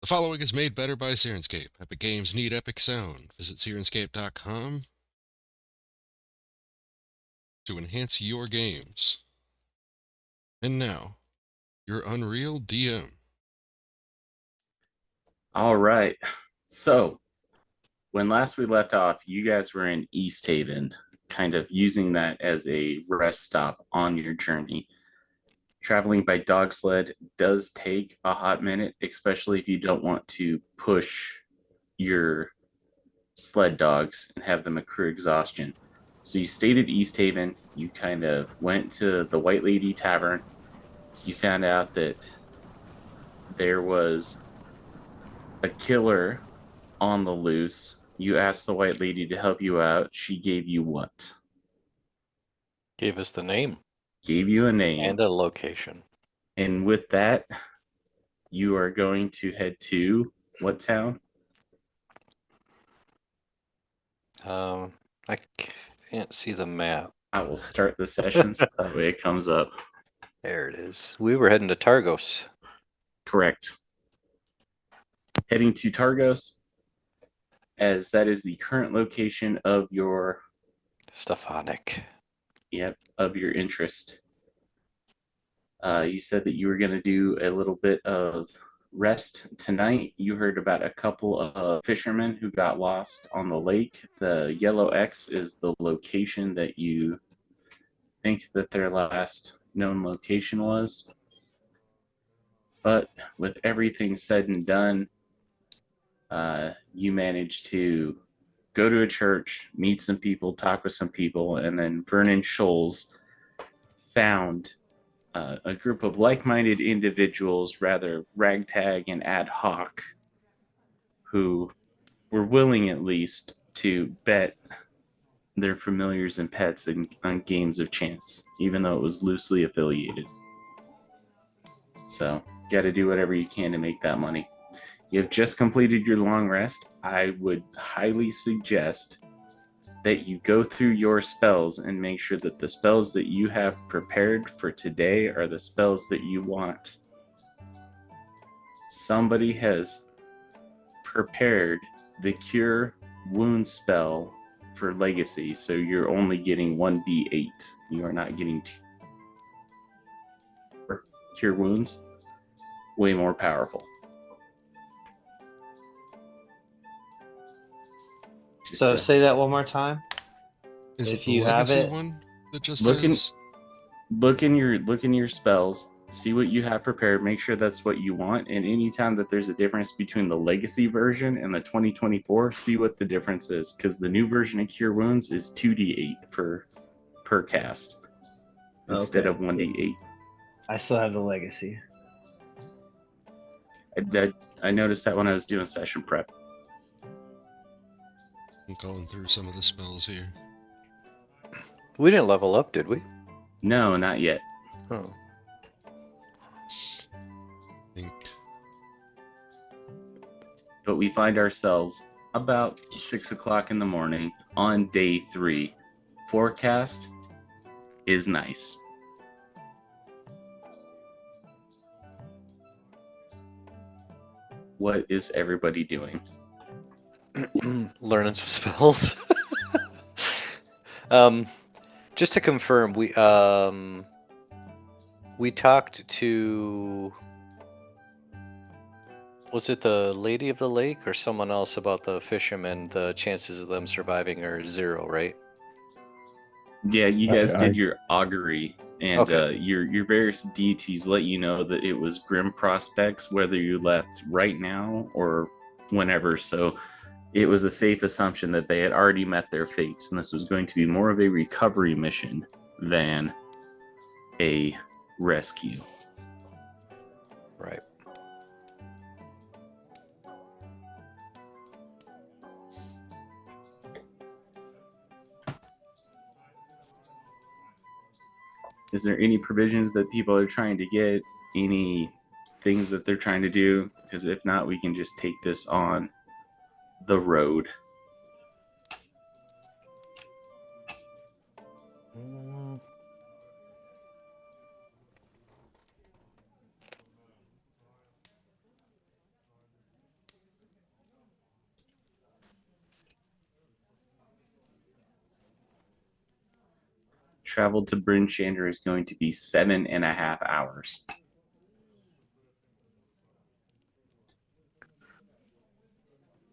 The following is made better by Syrinscape. Epic games need epic sound. Visit Syrinscape.com to enhance your games. And now, your Unreal DM. All right. So, when last we left off, you guys were in East Haven, kind of using that as a rest stop on your journey. Traveling by dog sled does take a hot minute, especially if you don't want to push your sled dogs and have them accrue exhaustion. So, you stayed at East Haven, you kind of went to the White Lady Tavern. You found out that there was a killer on the loose. You asked the White Lady to help you out. She gave you what? Gave us the name Gave you a name. and a location. And with that, you are going to head to what town? I can't see the map. I will start the sessions. That way it comes up. There it is. We were heading to Targos. Correct. Heading to Targos, as that is the current location of your Stephanic. of your interest. You said that you were going to do a little bit of rest tonight. You heard about a couple of fishermen who got lost on the lake. The yellow X is the location that you think that their last known location was. But with everything said and done, you managed to go to a church, meet some people, talk with some people, and then Vernon Scholes found a group of like-minded individuals, rather ragtag and ad hoc, who were willing at least to bet their familiars and pets on games of chance, even though it was loosely affiliated. So, got to do whatever you can to make that money. You have just completed your long rest. I would highly suggest that you go through your spells and make sure that the spells that you have prepared for today are the spells that you want. Somebody has prepared the Cure Wound spell for Legacy, so you're only getting 1d8. You are not getting Cure Wounds. Way more powerful. So say that one more time. Is If it the you have legacy it, one that just look in has? look in your spells, see what you have prepared, make sure that's what you want, and anytime that there's a difference between the legacy version and the 2024, see what the difference is, because the new version of Cure Wounds is 2d8 per cast instead of 1d8. I still have the legacy. I noticed that when I was doing session prep. I'm going through some of the spells here. We didn't level up, did we? No, not yet. Oh. Think. But we find ourselves about 6 o'clock in the morning on day 3. Forecast is nice. What is everybody doing? Learning some spells. Just to confirm, we talked to, was it the Lady of the Lake or someone else about the fishermen? The chances of them surviving are 0, right? Yeah, you guys did your augury, and Okay. your various deities let you know that it was grim prospects, whether you left right now or whenever. So it was a safe assumption that they had already met their fates, and this was going to be more of a recovery mission than a rescue. Right. Is there any provisions that people are trying to get? Any things that they're trying to do? Because if not, we can just take this on the road. travel to Bryn Shander is going to be 7.5 hours.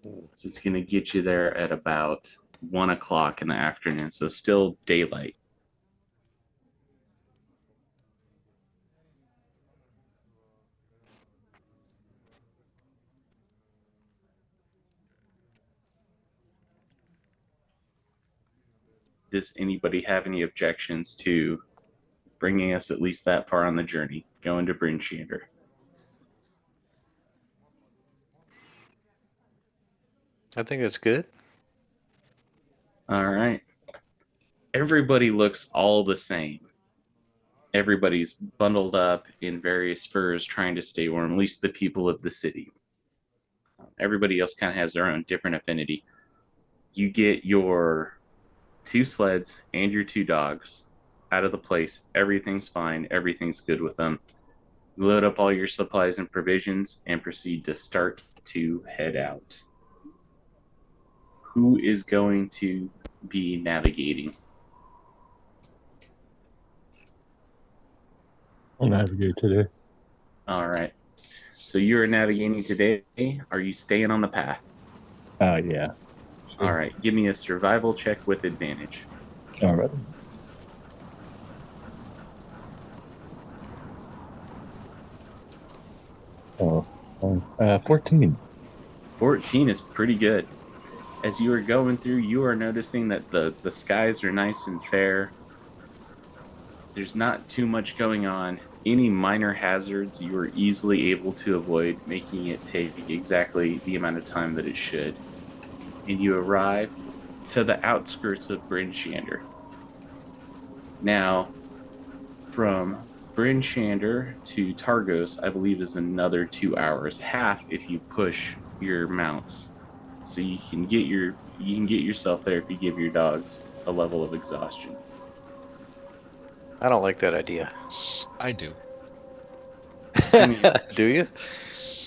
So it's going to get you there at about 1 o'clock in the afternoon. So still daylight. Does anybody have any objections to bringing us at least that far on the journey, going to Bryn Shander? I think it's good. All right. Everybody looks all the same. Everybody's bundled up in various furs trying to stay warm, at least the people of the city. Everybody else kind of has their own different affinity. You get your 2 sleds and your 2 dogs out of the place. Everything's fine. Everything's good with them. You load up all your supplies and provisions and proceed to start to head out. Who is going to be navigating? I'll navigate today. All right. So you are navigating today. Are you staying on the path? Yeah. All right. Give me a survival check with advantage. All right. Oh, 14. 14 is pretty good. As you are going through, you are noticing that the skies are nice and fair. There's not too much going on. Any minor hazards you are easily able to avoid, making it take exactly the amount of time that it should. And you arrive to the outskirts of Bryn Shander. Now, from Bryn Shander to Targos, I believe is another 2 hours, half if you push your mounts. So you can get yourself there if you give your dogs a level of exhaustion. I don't like that idea. I do. I mean, Do you?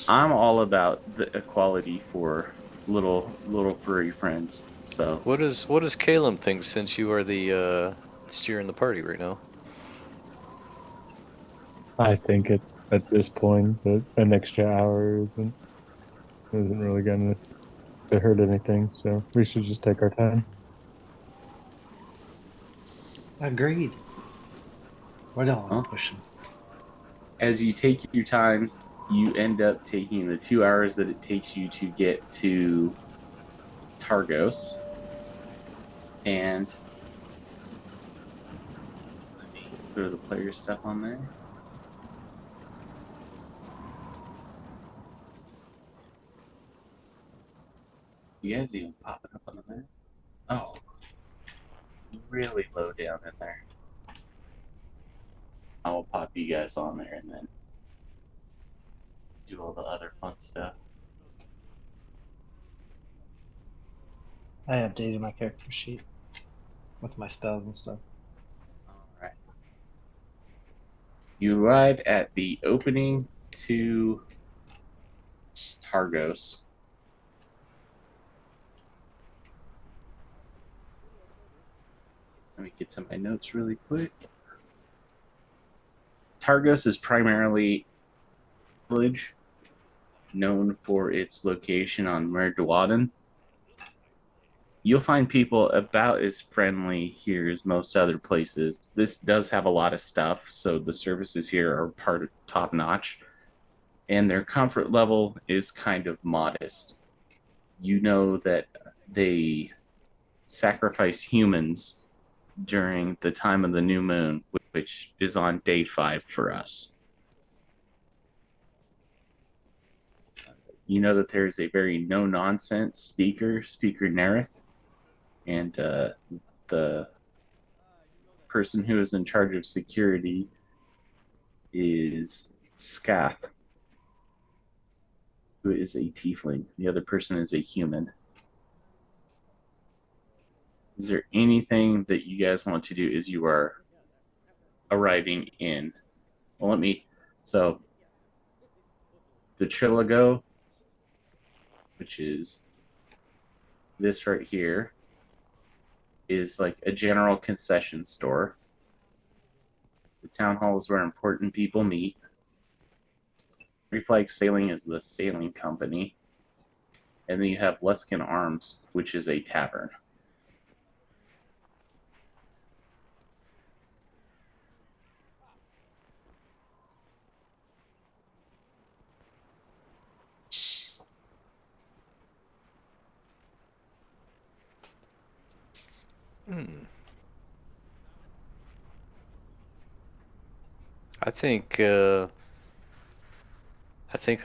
I'm all about the equality for little furry friends. So What does Caelum think, since you are the steering the party right now? I think at this point that an extra hour isn't really going to hurt anything, so we should just take our time. Agreed. We don't want Huh? to push him. as you take your times, you end up taking the 2 hours that it takes you to get to Targos. And let me throw the player stuff on there. You guys even popping up on the map? Oh, really low down in there. I will pop you guys on there and then do all the other fun stuff. I updated my character sheet with my spells and stuff. Alright. You arrive at the opening to Targos. Let me get to my notes really quick. Targos is primarily a village known for its location on Merdwaden. You'll find people about as friendly here as most other places. This does have a lot of stuff, so the services here are part of top notch, and their comfort level is kind of modest. You know that they sacrifice humans during the time of the new moon, which is on day 5 for us. You know that there's a very no-nonsense speaker Naerth, and the person who is in charge of security is Scath, who is a tiefling. The other person is a human. Is there anything that you guys want to do as you are arriving in? Well, so the Trilogo, which is this right here, is like a general concession store. The town hall is where important people meet. Reflex Sailing is the sailing company. And then you have Luskan Arms, which is a tavern. Hmm. I think a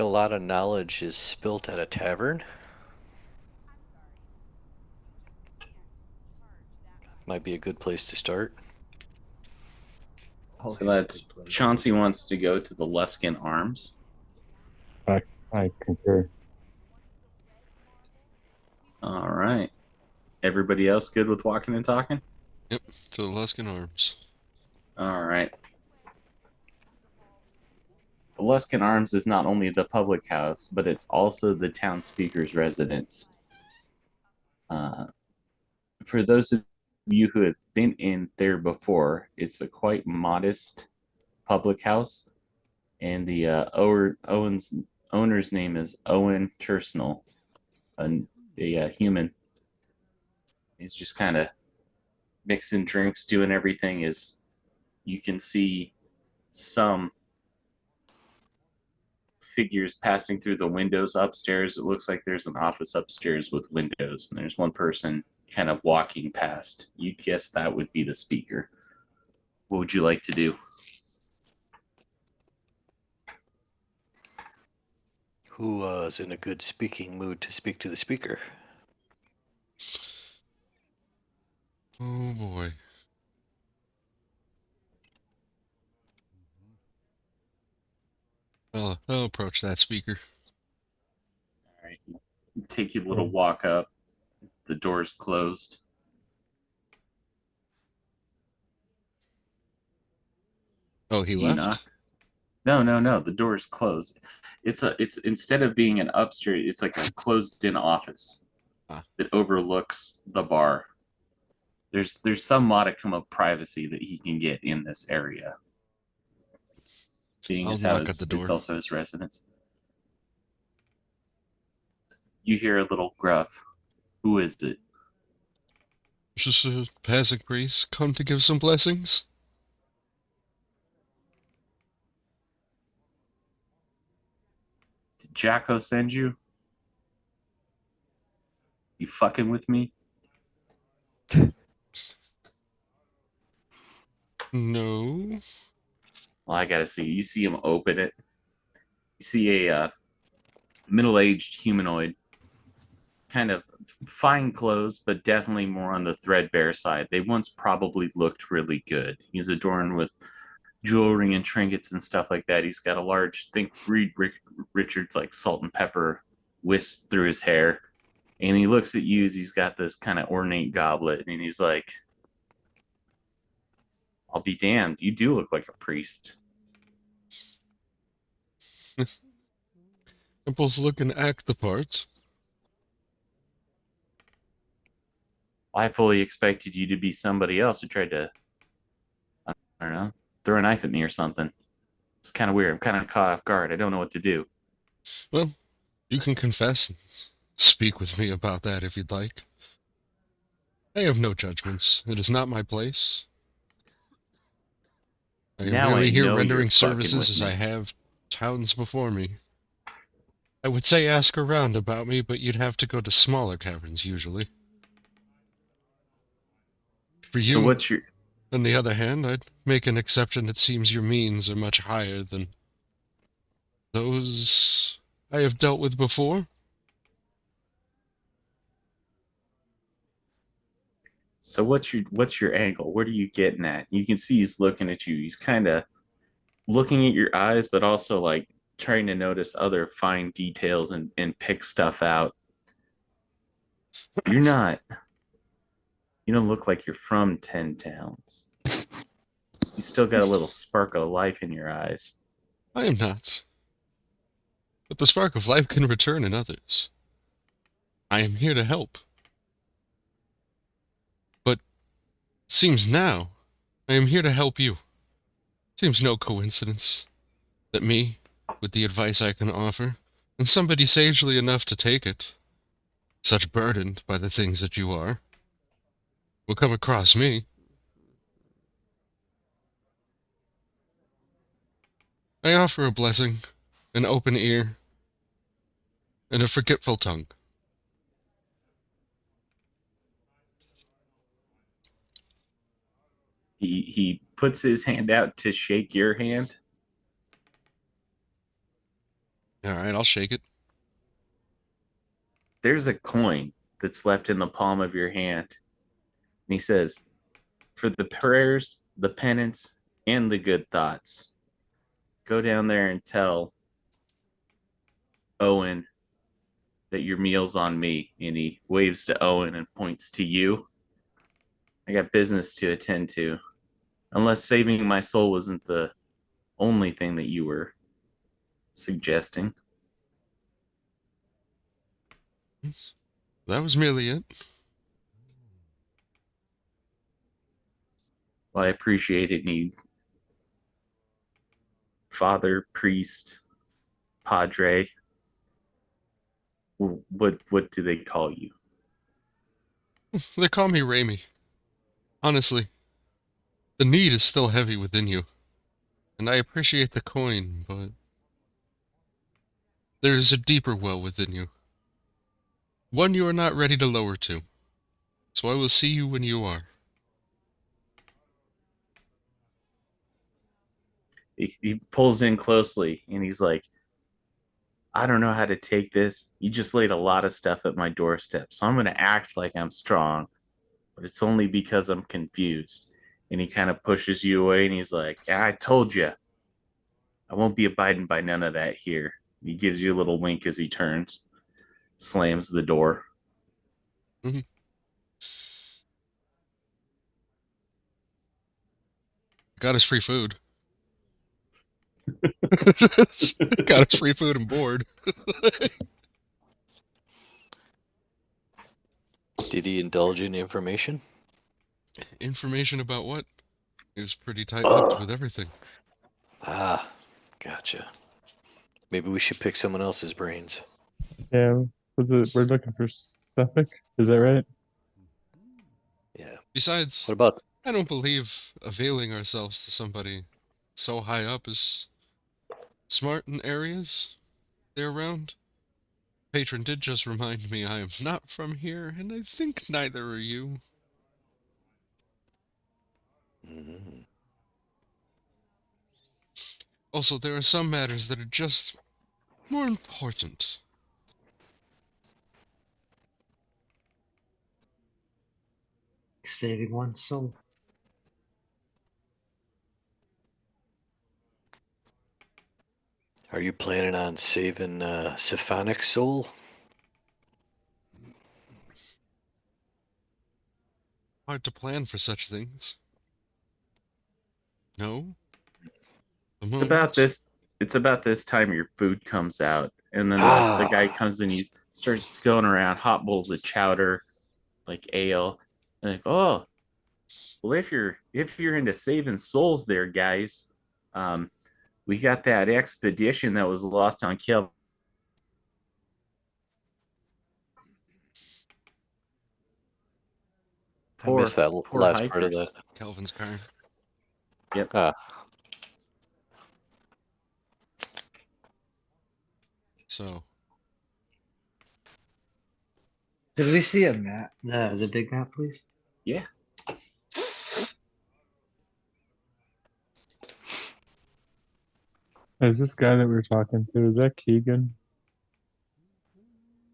lot of knowledge is spilt at a tavern. Might be a good place to start. Always So a that's good place. Chauncey wants to go to the Luskan Arms. I concur. All right. Everybody else good with walking and talking? Yep, to the Luskan Arms. All right. The Luskan Arms is not only the public house, but it's also the town speaker's residence. For those of you who have been in there before, it's a quite modest public house, and the owner's name is Owen Tersnell, a human. He's just kind of mixing drinks, doing everything. As you can see, some figures passing through the windows upstairs. It looks like there's an office upstairs with windows, and there's one person kind of walking past. You'd guess that would be the speaker. What would you like to do? Who is in a good speaking mood to speak to the speaker? Oh boy. Well, I'll approach that speaker. All right. Take you a little walk up. The door's closed. Oh, he Do you left? knock? No. The door's closed. It's instead of being an upstairs, it's like a closed-in office that overlooks the bar. There's some modicum of privacy that he can get in this area. Being I'll as knock how at the door. it's also his residence. You hear a little gruff. Who is it? Just a passing priest come to give some blessings. Did Jacko send you? You fucking with me? No. Well, I gotta see. You see him open it. You see a middle-aged humanoid, kind of fine clothes, but definitely more on the threadbare side. They once probably looked really good. He's adorned with jewelry and trinkets and stuff like that. He's got a large, think Reed Richards like salt and pepper whisked through his hair, and he looks at you as he's got this kind of ornate goblet, and he's like, "I'll be damned, you do look like a priest." They both look and act the part. I fully expected you to be somebody else who tried to, I don't know, throw a knife at me or something. It's kind of weird. I'm kind of caught off guard. I don't know what to do. Well, you can confess and speak with me about that if you'd like. I have no judgments. It is not my place. I am Now I merely here know rendering you're services fucking as with I me. have towns before me. I would say ask around about me, but you'd have to go to smaller caverns usually. For So you, what's your on the other hand, I'd make an exception. It seems your means are much higher than those I have dealt with before. what's your angle? What are you getting at? You can see he's looking at you. He's kind of looking at your eyes, but also like trying to notice other fine details and pick stuff out. You're not. You don't look like you're from 10 Towns. You still got a little spark of life in your eyes. I am not. But the spark of life can return in others. I am here to help. But seems now I am here to help you. Seems no coincidence that me, with the advice I can offer, and somebody sagely enough to take it, such burdened by the things that you are, will come across me. I offer a blessing, an open ear, and a forgetful tongue. He puts his hand out to shake your hand. All right, I'll shake it. There's a coin that's left in the palm of your hand. And he says, for the prayers, the penance, and the good thoughts, go down there and tell Owen that your meal's on me. And he waves to Owen and points to you. I got business to attend to. Unless saving my soul wasn't the only thing that you were suggesting. That was merely it. Well, I appreciate it. Need father, priest, padre. What do they call you? They call me Raimi. Honestly, the need is still heavy within you, and I appreciate the coin, but there is a deeper well within you. One you are not ready to lower to, so I will see you when you are. He pulls in closely and he's like, I don't know how to take this. You just laid a lot of stuff at my doorstep, so I'm going to act like I'm strong, but it's only because I'm confused. And he kind of pushes you away and he's like, yeah, I told you. I won't be abiding by none of that here. He gives you a little wink as he turns, slams the door. Mm-hmm. Got us free food. Got us free food and board. Did he indulge in information? Information about what? It was pretty tight-lipped with everything. Ah, gotcha. Maybe we should pick someone else's brains. Yeah, we're looking for Sephek, is that right? Yeah. Besides, What about I don't believe availing ourselves to somebody so high up is smart in areas they're around. Patron did just remind me I am not from here, and I think neither are you. Mhm. Also, there are some matters that are just more important. Saving one's soul. Are you planning on saving Sephanic's soul? Hard to plan for such things. No? The It's about moment. this. It's about this time your food comes out, and then the guy comes and he starts going around hot bowls of chowder, like ale. And like, oh, well, if you're into saving souls, there, guys, um, we got that expedition that was lost on Kelvin. I missed that Poor last part of that. hikers. Kelvin's Cairn. Yep. Ah, So, Did we see a map? The big map, please. Yeah. Is this guy that we're talking to, is that Keegan?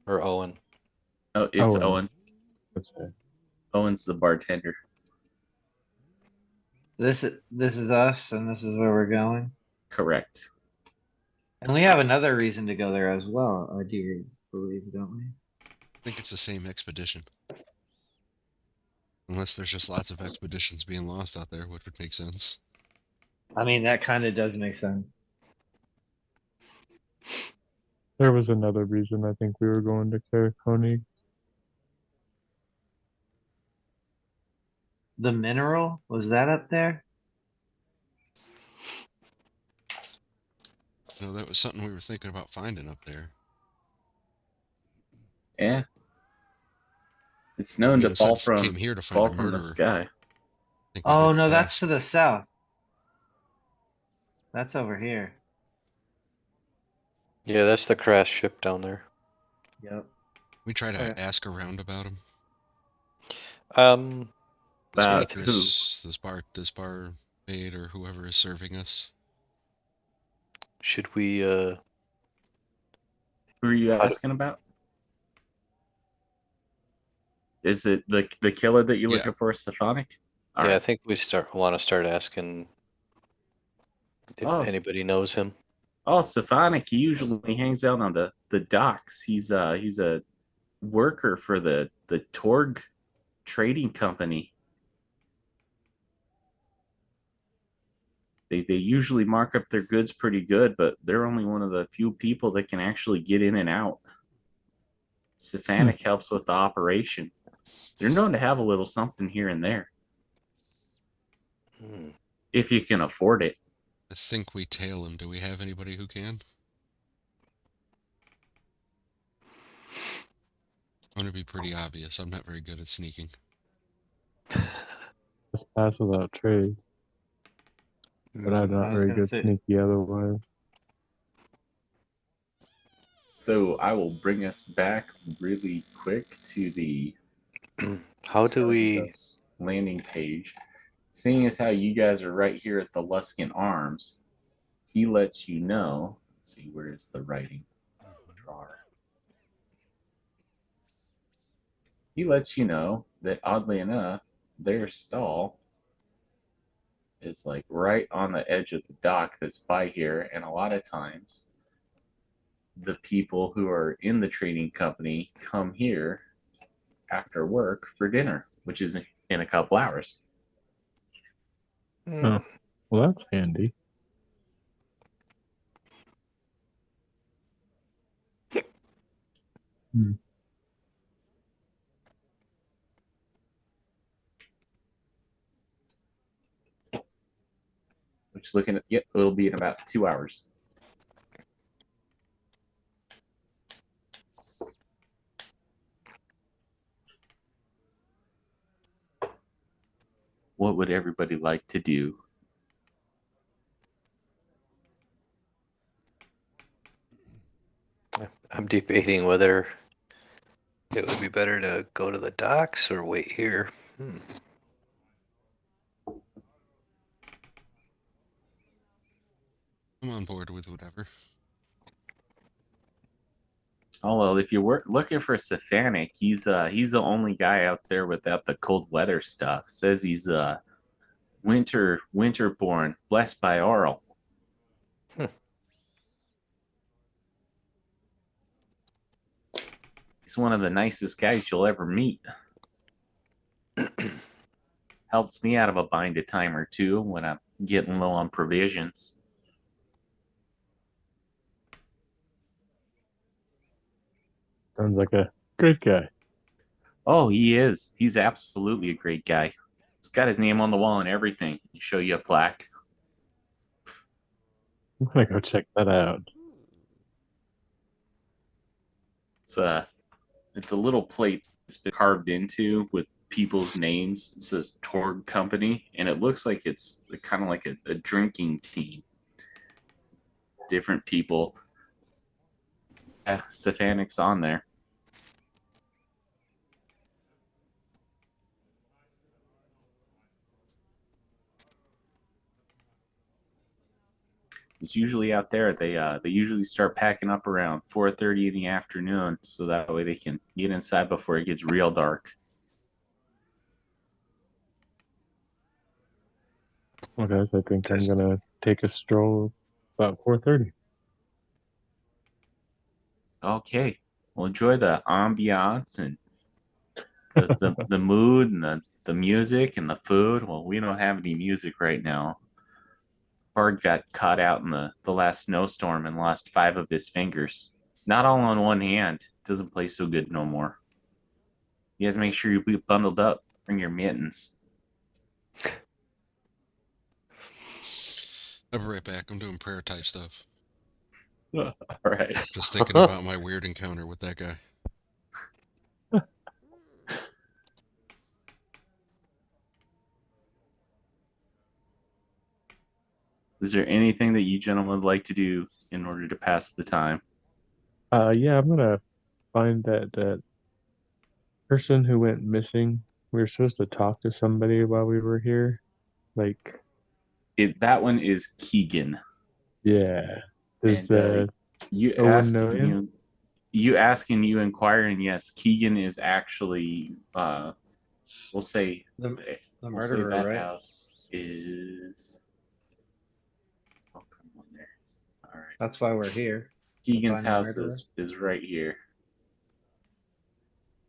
or Owen. Oh, it's Owen. Owen. That's right. Owen's the bartender. This is us, and this is where we're going. Correct. And we have another reason to go there as well. I do believe, don't we? I think it's the same expedition. Unless there's just lots of expeditions being lost out there, which would make sense. I mean, that kind of does make sense. There was another reason I think we were going to Cairn. The mineral, was that up there? No, that was something we were thinking about finding up there. Yeah. It's I known mean, to instead fall of came from here to find a the murderer. sky. I think we Oh went no, that's past. to the south. That's over here. Yeah, that's the crash ship down there. Yep. We try to Okay. ask around about him. This About who? This bar maid or whoever is serving us. should we Who are you how do- asking about? Is it the killer that you're Yeah. looking for, Stephanic? yeah, I Alright. think we want to start asking if Oh. anybody knows him. Oh, Stephanic, he usually hangs out on the docks. He's a worker for the Torg trading company. They usually mark up their goods pretty good, but they're only one of the few people that can actually get in and out. Stephanic helps with the operation. They're known to have a little something here and there, Hmm. if you can afford it. I think we tail him. Do we have anybody who can? I'm gonna be pretty obvious. I'm not very good at sneaking. Just pass without trace. But I'm I not was very gonna good say. sneaky otherwise. So I will bring us back really quick to the How do we? Targos landing page. Seeing as how you guys are right here at the Luskan Arms, he lets you know. Let's see, where is the writing? Drawer. He lets you know that oddly enough, their stall is like right on the edge of the dock that's by here, and a lot of times the people who are in the trading company come here after work for dinner, which is in a couple hours. Oh, well, that's handy. Hmm. Which looking at, yep, it'll be in about 2 hours. What would everybody like to do? I'm debating whether it would be better to go to the docks or wait here. I'm on board with whatever. Oh well, if you were looking for Sephanic, he's the only guy out there without the cold weather stuff. Says he's winterborn, blessed by Aurel. He's one of the nicest guys you'll ever meet. Helps me out of a bind a time or two when I'm getting low on provisions. Sounds like a great guy. Oh, he is. He's absolutely a great guy. He's got his name on the wall and everything. He'll show you a plaque. I'm gonna go check that out. It's a little plate that's been carved into with people's names. It says Torg Company, and it looks like it's kind of like a drinking team. Different people. Stephanic's on there. It's usually out there. They usually start packing up around 4:30 in the afternoon, so that way they can get inside before it gets real dark. Well, guys, I think I'm gonna take a stroll about 4:30. Okay, well enjoy the ambiance and the mood and the music and the food. Well, we don't have any music right now. Bard got caught out in the last snowstorm and lost 5 of his fingers. Not all on one hand. Doesn't play so good no more. You guys make sure you be bundled up. Bring your mittens. I'll be right back. I'm doing prayer type stuff. All right. Just thinking about my weird encounter with that guy. Is there anything that you gentlemen would like to do in order to pass the time? Yeah, I'm gonna find that person who went missing. We were supposed to talk to somebody while we were here. Like, That one is Keegan. yeah. Does And you Owen ask know and him? you ask and you inquire, and yes, Keegan is actually we'll say The we'll say murderer, that right? house is come on there. All right. That's why we're here. Keegan's find the house murderer? is right here.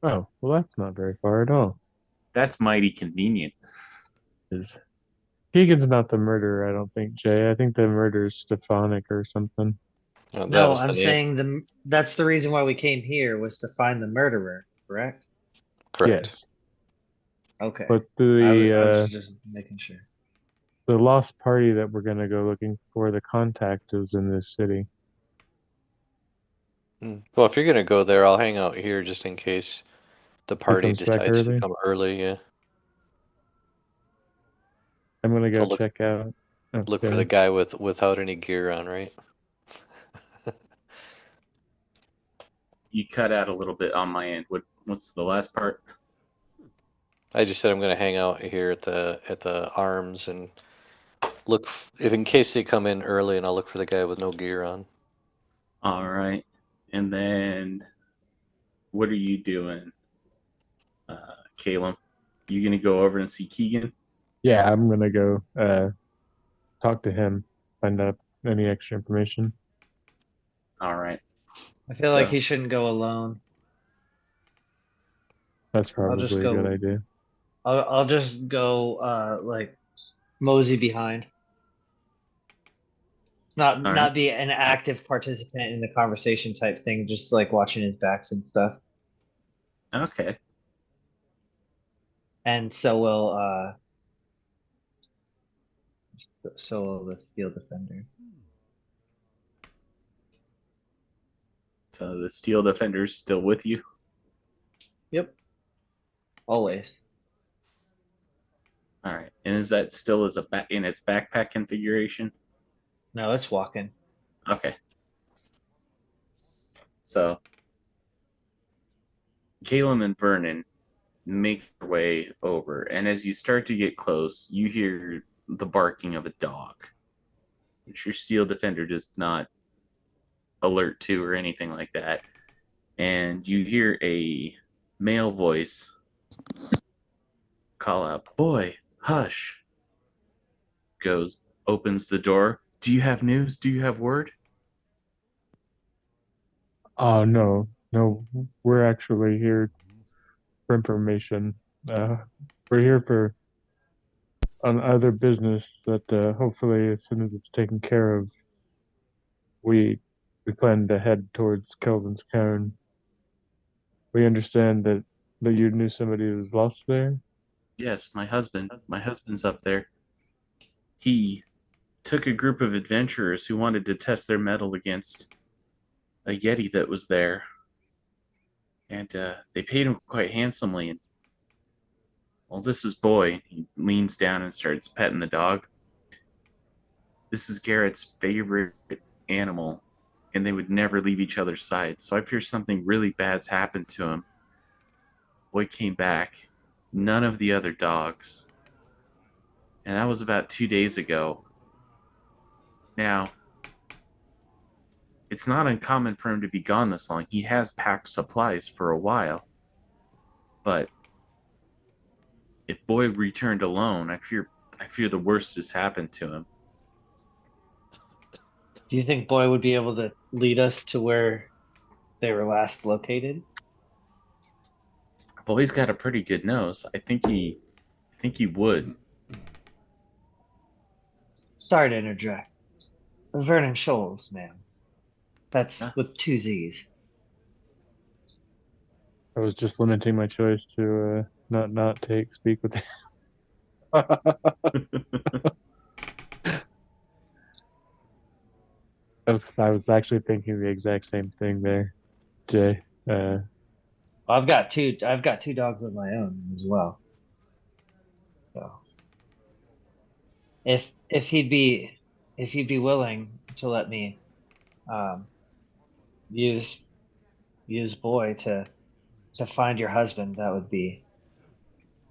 Oh, well, that's not very far at all. That's mighty convenient. Is Keegan's not the murderer, I don't think, Jay. I think the murderer is Stefanik or something. Oh, that No, was the I'm name. saying that's the reason why we came here was to find the murderer, correct? Correct. Yes. Okay. But I was the just making sure. the lost party that we're gonna go looking for, the contact is in this city. Well, if you're gonna go there, I'll hang out here just in case the party comes back decides to early? come early. Yeah, I'm gonna go I'll look check out. Oh, look go for the ahead. guy without any gear on, right? You cut out a little bit on my end. What's the last part? I just said I'm gonna hang out here at the arms and look if in case they come in early, and I'll look for the guy with no gear on. All right. And then what are you doing, Caelum? You gonna go over and see Keegan? Yeah, I'm gonna go talk to him, find out any extra information. All right. I feel like he shouldn't go alone. That's I'll just probably a good go. idea. I'll just go. Like mosey behind. Not All right. not be an active participant in the conversation type thing. Just like watching his backs and stuff. Okay. And so will the field defender. So the steel defender's still with you. Yep. Always. All right. And is that still in its backpack configuration? No, it's walking. Okay. So Caelum and Vernin make their way over, and as you start to get close, you hear the barking of a dog, which your steel defender does not alert to or anything like that. And you hear a male voice call out, "Boy, hush." Opens the door. "Do you have news? Do you have word?" Oh no, we're actually here for information. We're here for on other business that hopefully as soon as it's taken care of, we plan to head towards Kelvin's Cairn. We understand that you knew somebody who was lost there. Yes, my husband. My husband's up there. He took a group of adventurers who wanted to test their mettle against a Yeti that was there. And they paid him quite handsomely. And, well, this is Boy. He leans down and starts petting the dog. This is Garret's favorite animal, and they would never leave each other's side. So I fear something really bad's happened to him. Boy came back. None of the other dogs. And that was about 2 days ago. Now, it's not uncommon for him to be gone this long. He has packed supplies for a while. But if Boy returned alone, I fear the worst has happened to him. Do you think Boy would be able to lead us to where they were last located? Boy's got a pretty good nose. I think he would. Sorry to interject. Vernon Shoals, ma'am. That's Huh? with 2 Z's. I was just limiting my choice to not speak with. I was actually thinking the exact same thing there, Jay. I've got two dogs of my own as well. So if he'd be willing to let me um use Boy to find your husband, that would be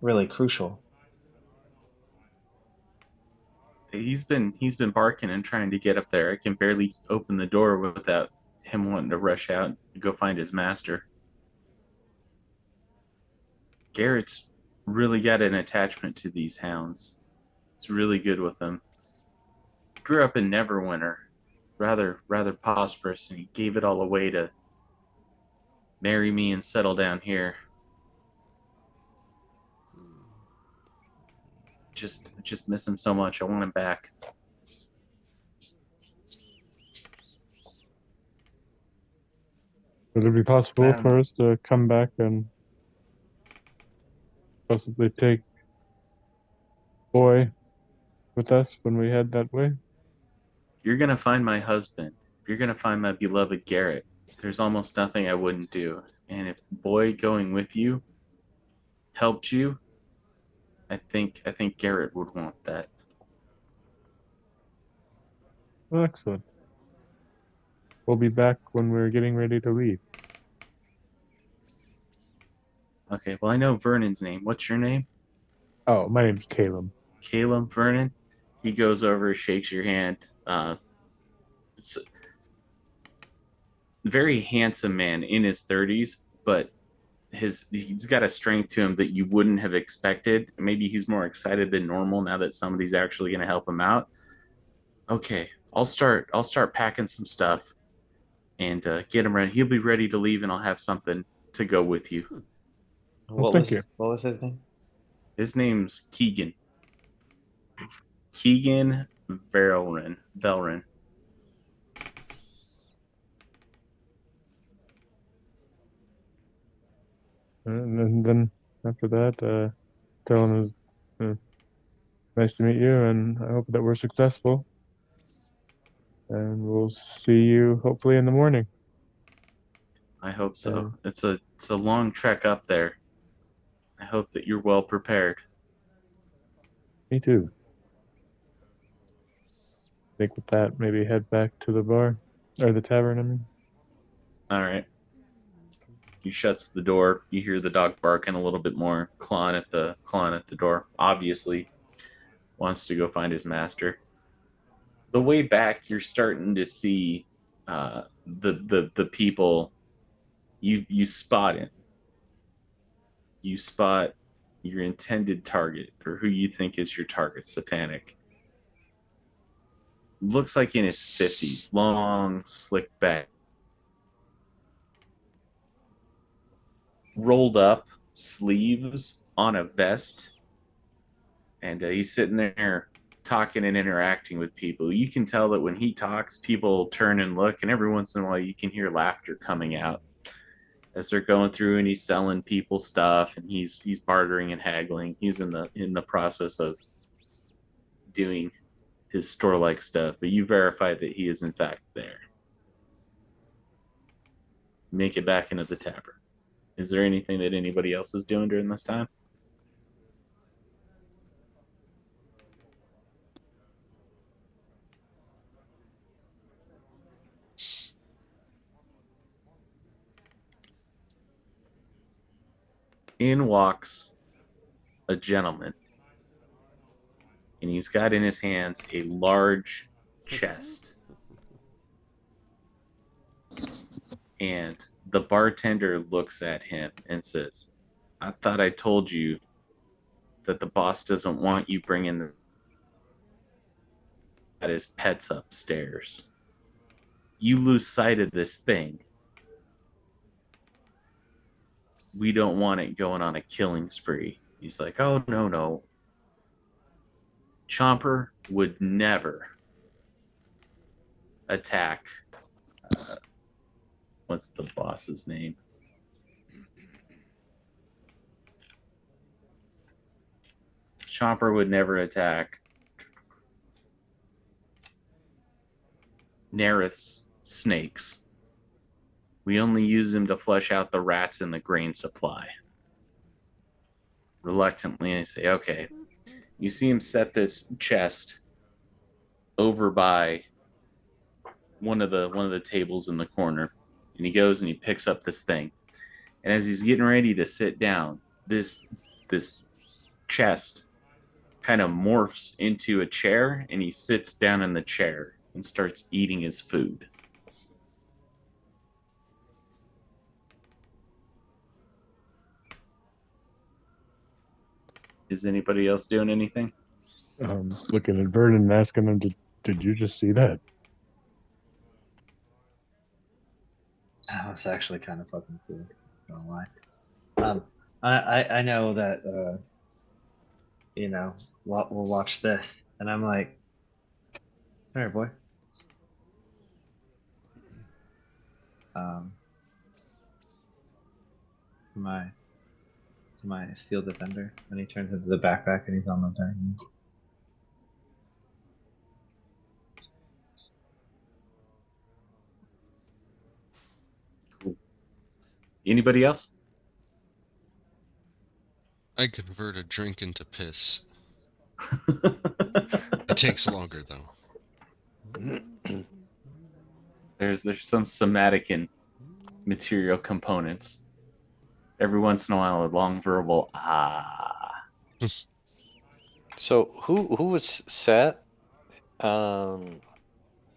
really crucial. He's been barking and trying to get up there. I can barely open the door without him wanting to rush out and go find his master. Garrett's really got an attachment to these hounds. It's really good with them. Grew up in Neverwinter, rather prosperous, and he gave it all away to marry me and settle down here. Just miss him so much. I want him back. Would it be possible Man. for us to come back and possibly take Boy with us when we head that way? You're gonna find my husband. You're gonna find my beloved Garret. There's almost nothing I wouldn't do. And if Boy going with you helped you, I think Garret would want that. Well, excellent. We'll be back when we're getting ready to leave. Okay, well I know Vernon's name. What's your name? Oh, my name's Caelum. Caelum Vernin. He goes over, shakes your hand. It's a very handsome man in his 30s, but he's got a strength to him that you wouldn't have expected. Maybe he's more excited than normal now that somebody's actually going to help him out. Okay, I'll start packing some stuff and get him ready. He'll be ready to leave, and I'll have something to go with you. Well, thank you. What was his name? His name's Keegan. Keegan Velrin. And then after that, tell him it was nice to meet you, and I hope that we're successful. And we'll see you hopefully in the morning. I hope so. It's a long trek up there. I hope that you're well prepared. Me too. I think with that, maybe head back to the bar or the tavern. I mean, All right. He shuts the door. You hear the dog barking a little bit more, clawing at the door. Obviously, wants to go find his master. The way back, you're starting to see the people. You spot it. You spot your intended target, or who you think is your target, Sephek. Looks like in his 50s, long, slick back, rolled up sleeves on a vest, and he's sitting there talking and interacting with people. You can tell that when he talks, people turn and look, and every once in a while you can hear laughter coming out as they're going through, and he's selling people stuff, and he's bartering and haggling. He's in the process of doing his store-like stuff, but you verify that he is in fact there. Make it back into the tavern. Is there anything that anybody else is doing during this time? In walks a gentleman, and he's got in his hands a large chest. And the bartender looks at him and says, I thought I told you that the boss doesn't want you bringing his pets upstairs. You lose sight of this thing. We don't want it going on a killing spree. He's like, oh, no. Chomper would never attack. What's the boss's name? Chomper would never attack Naerth's snakes. We only use them to flush out the rats in the grain supply. Reluctantly, I say, okay. You see him set this chest over by one of the tables in the corner, and he goes and he picks up this thing. And as he's getting ready to sit down, this chest kind of morphs into a chair, and he sits down in the chair and starts eating his food. Is anybody else doing anything? Looking at Vernon and asking him, did you just see that? That was actually kind of fucking cool. Not gonna lie. I know that we'll watch this, and I'm like, all right, boy. To my steel defender, and he turns into the backpack, and he's on the turn. Cool. Anybody else? I convert a drink into piss. It takes longer, though. There's some somatic and material components. Every once in a while, a long verbal ah. So who was sat in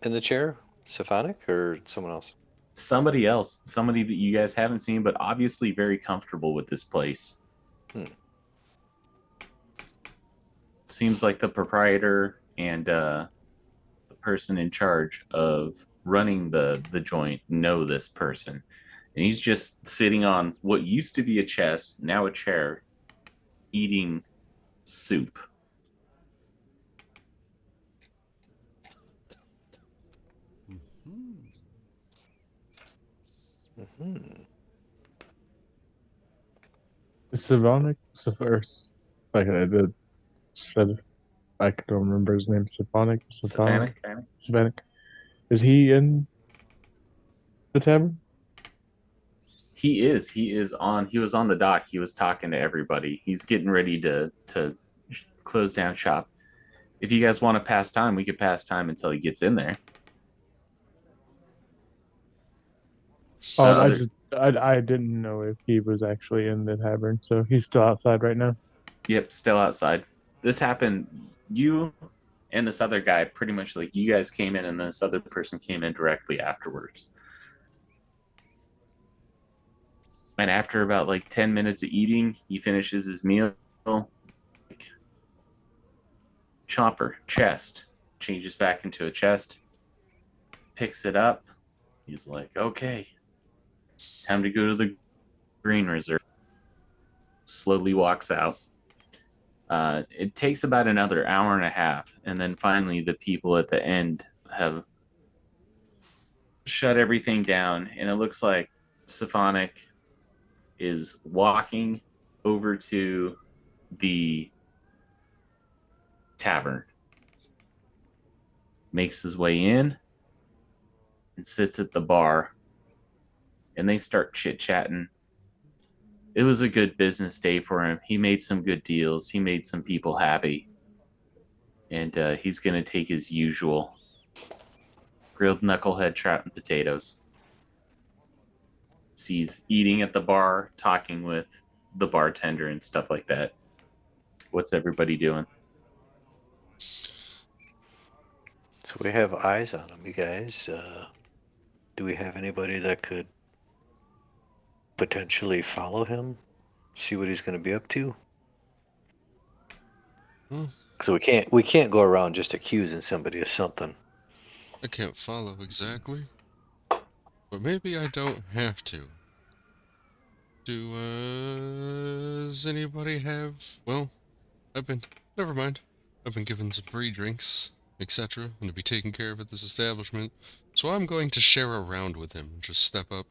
the chair? Sephonic or someone else? Somebody else, somebody that you guys haven't seen, but obviously very comfortable with this place. Seems like the proprietor and the person in charge of running the joint know this person. And he's just sitting on what used to be a chest, now a chair, eating soup. Savonic? Like the said, I don't remember his name. Savonic? Savonic. Is he in the tavern? He was on the dock. He was talking to everybody. He's getting ready to close down shop. If you guys want to pass time, we could pass time until he gets in there. Oh, I didn't know if he was actually in the tavern, so he's still outside right now. Yep, still outside. This happened. You and this other guy, pretty much like you guys came in, and this other person came in directly afterwards. And after about like 10 minutes of eating, he finishes his meal. Chopper, chest, changes back into a chest, picks it up. He's like, okay, time to go to the green reserve. Slowly walks out. It takes about another hour and a half, and then finally the people at the end have shut everything down, and it looks like Sephonic is walking over to the tavern, makes his way in, and sits at the bar, and they start chit-chatting. It was a good business day for him. He made some good deals. He made some people happy. And he's going to take his usual grilled knucklehead trout and potatoes. So he's eating at the bar, talking with the bartender and stuff like that. What's everybody doing? So we have eyes on him, you guys. Do we have anybody that could potentially follow him? See what he's going to be up to? So we can't go around just accusing somebody of something. I can't follow exactly, but maybe I don't have to. Does anybody have... Well, never mind. I've been given some free drinks, etc., and to be taken care of at this establishment, so I'm going to share a round with him. Just step up,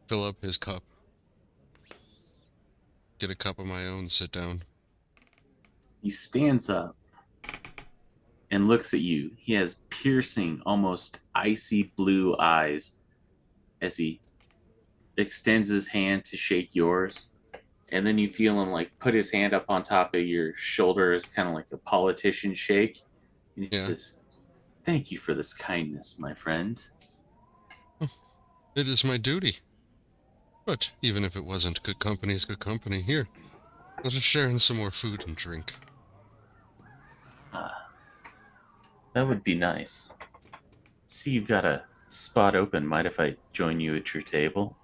fill up his cup, get a cup of my own, sit down. He stands up, and looks at you. He has piercing, almost icy blue eyes as he extends his hand to shake yours. And then you feel him like put his hand up on top of your shoulder as kind of like a politician shake. And he says, "Thank you for this kindness, my friend." It is my duty. But even if it wasn't, good company is good company. Here, let us share in some more food and drink. That would be nice. See, you've got a spot open. Mind if I join you at your table?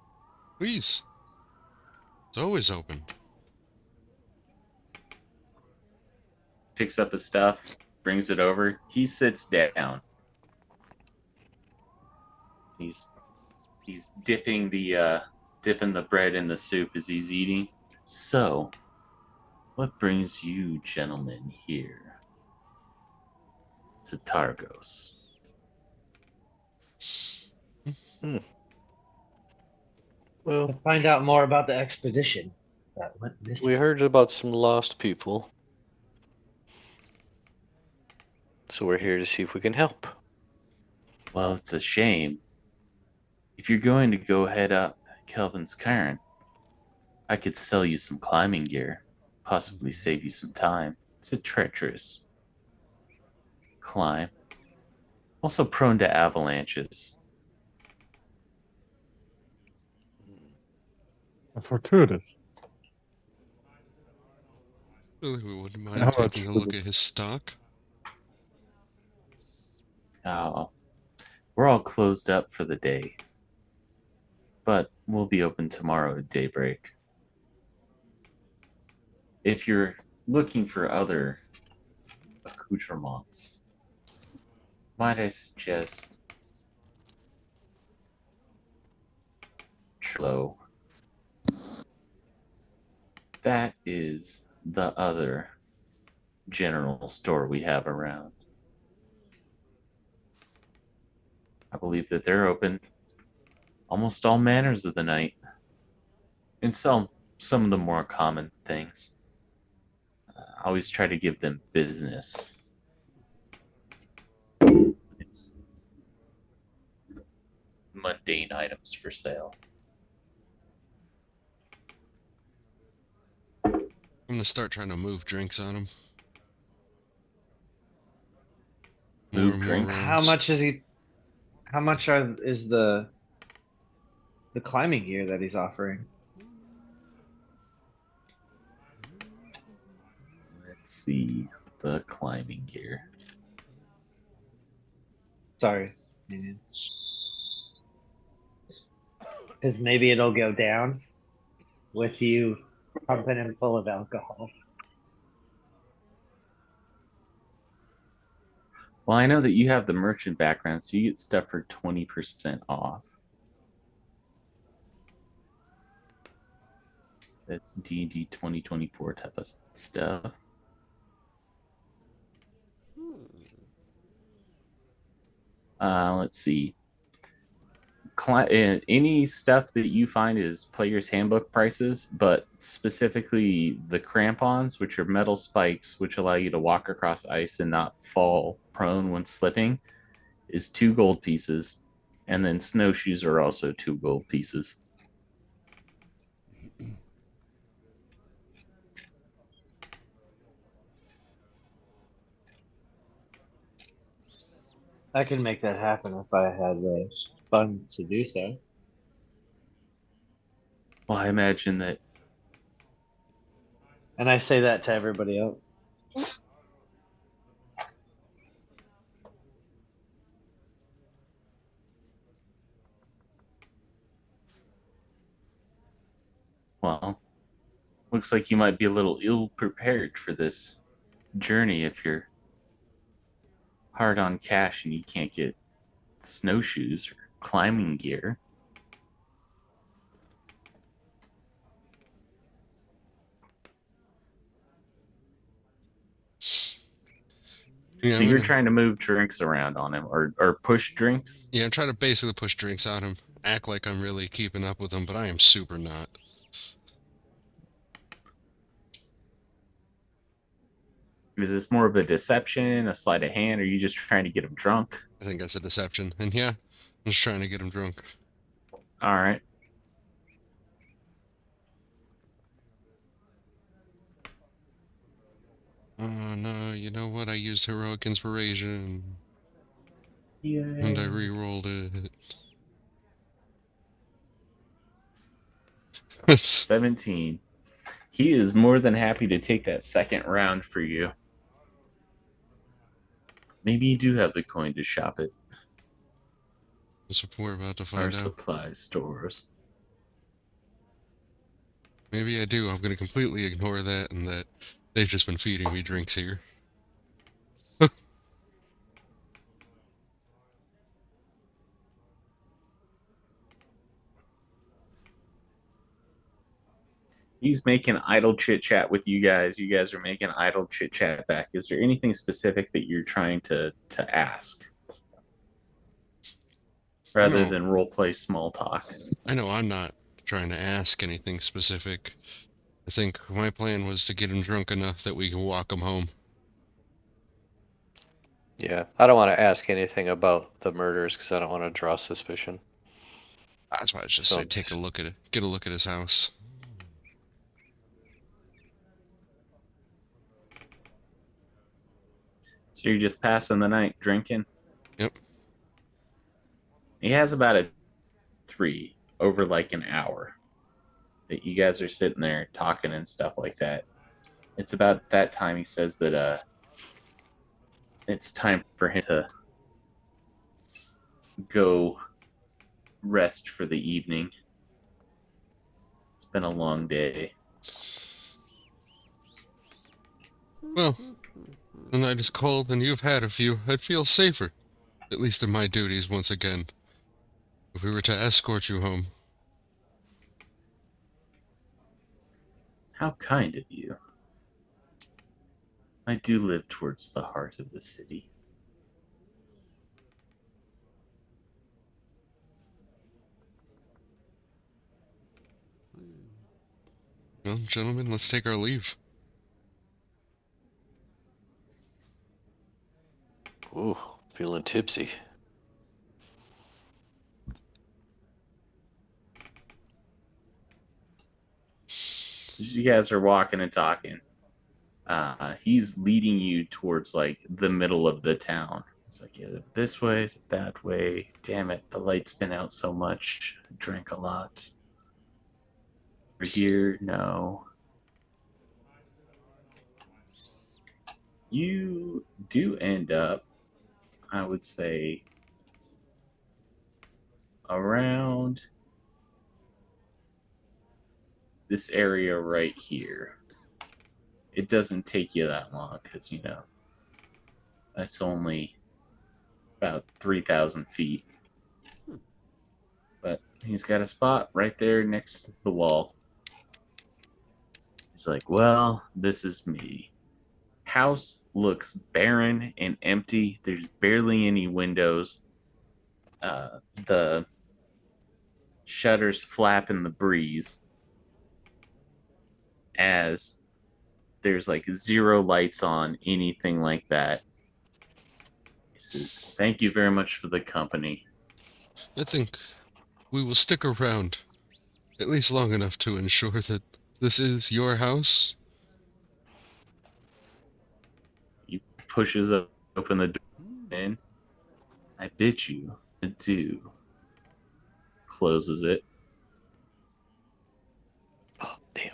Please. It's always open. Picks up his stuff, brings it over. He sits down. He's dipping the bread in the soup as he's eating. So, what brings you gentlemen here to Targos? Well, To find out more about the expedition that went missing. we heard about some lost people. So we're here to see if we can help. Well, it's a shame. If you're going to go head up Kelvin's Cairn, I could sell you some climbing gear, possibly save you some time. It's a treacherous climb. Also prone to avalanches. Fortuitous. Really, we wouldn't How mind much taking a for look the- at his stock. Oh, we're all closed up for the day. But we'll be open tomorrow at daybreak. If you're looking for other accoutrements, might I suggest Trilo? That is the other general store we have around. I believe that they're open almost all manners of the night and sell some of the more common things. I always try to give them business. It's mundane items for sale. I'm gonna start trying to move drinks on him. Move and drinks? How much is he? How much is the climbing gear that he's offering? Let's see the climbing gear. Sorry. Because maybe it'll go down with you pumping him full of alcohol. Well, I know that you have the merchant background, so you get stuff for 20% off. That's D&D 2024 type of stuff. Let's see. Any stuff that you find is player's handbook prices, but specifically the crampons, which are metal spikes which allow you to walk across ice and not fall prone when slipping, is 2 gold pieces, and then snowshoes are also 2 gold pieces. I can make that happen if I had the funds to do so. Well, I imagine that. And I say that to everybody else. Well, looks like you might be a little ill prepared for this journey if you're hard on cash and you can't get snowshoes or climbing gear. Yeah, So you're trying to move drinks around on him or push drinks? Yeah, I'm trying to basically push drinks on him. Act like I'm really keeping up with him, but I am super not. So Is this more of a deception, a sleight of hand, or are you just trying to get him drunk? I think that's a deception. And yeah, I'm just trying to get him drunk. All right. Oh no, you know what? I used heroic inspiration. Yeah. And I re-rolled it. It's 17. He is more than happy to take that second round for you. Maybe you do have the coin to shop at what we're about to our find out. supply stores. Maybe I do. I'm gonna completely ignore that and that they've just been feeding me drinks here. He's making idle chit chat with you guys. You guys are making idle chit chat back. Is there anything specific that you're trying to ask? Rather No. than role play small talk. I know I'm not trying to ask anything specific. I think my plan was to get him drunk enough that we can walk him home. Yeah, I don't want to ask anything about the murders because I don't want to draw suspicion. That's why I just So said take a look at it. Get a look at his house. So you're just passing the night drinking? Yep. He has about a 3 over like an hour that you guys are sitting there talking and stuff like that. It's about that time he says that it's time for him to go rest for the evening. It's been a long day. Well, the night is cold and you've had a few. I'd feel safer, at least in my duties once again, if we were to escort you home. How kind of you. I do live towards the heart of the city. Well, gentlemen, let's take our leave. Ooh, feeling tipsy. As you guys are walking and talking, he's leading you towards like the middle of the town. It's like, is it this way? Is it that way? Damn it, the light's been out so much. I drank a lot. Over here, no. You do end up, I would say, around this area right here. It doesn't take you that long because, you know, that's only about 3,000 feet. But he's got a spot right there next to the wall. He's like, well, this is me. House looks barren and empty. There's barely any windows. The shutters flap in the breeze as there's like 0 lights on, anything like that. He says, thank you very much for the company. I think we will stick around, at least long enough to ensure that this is your house. He pushes open the door in. I bid you adieu. Closes it. Oh, damn.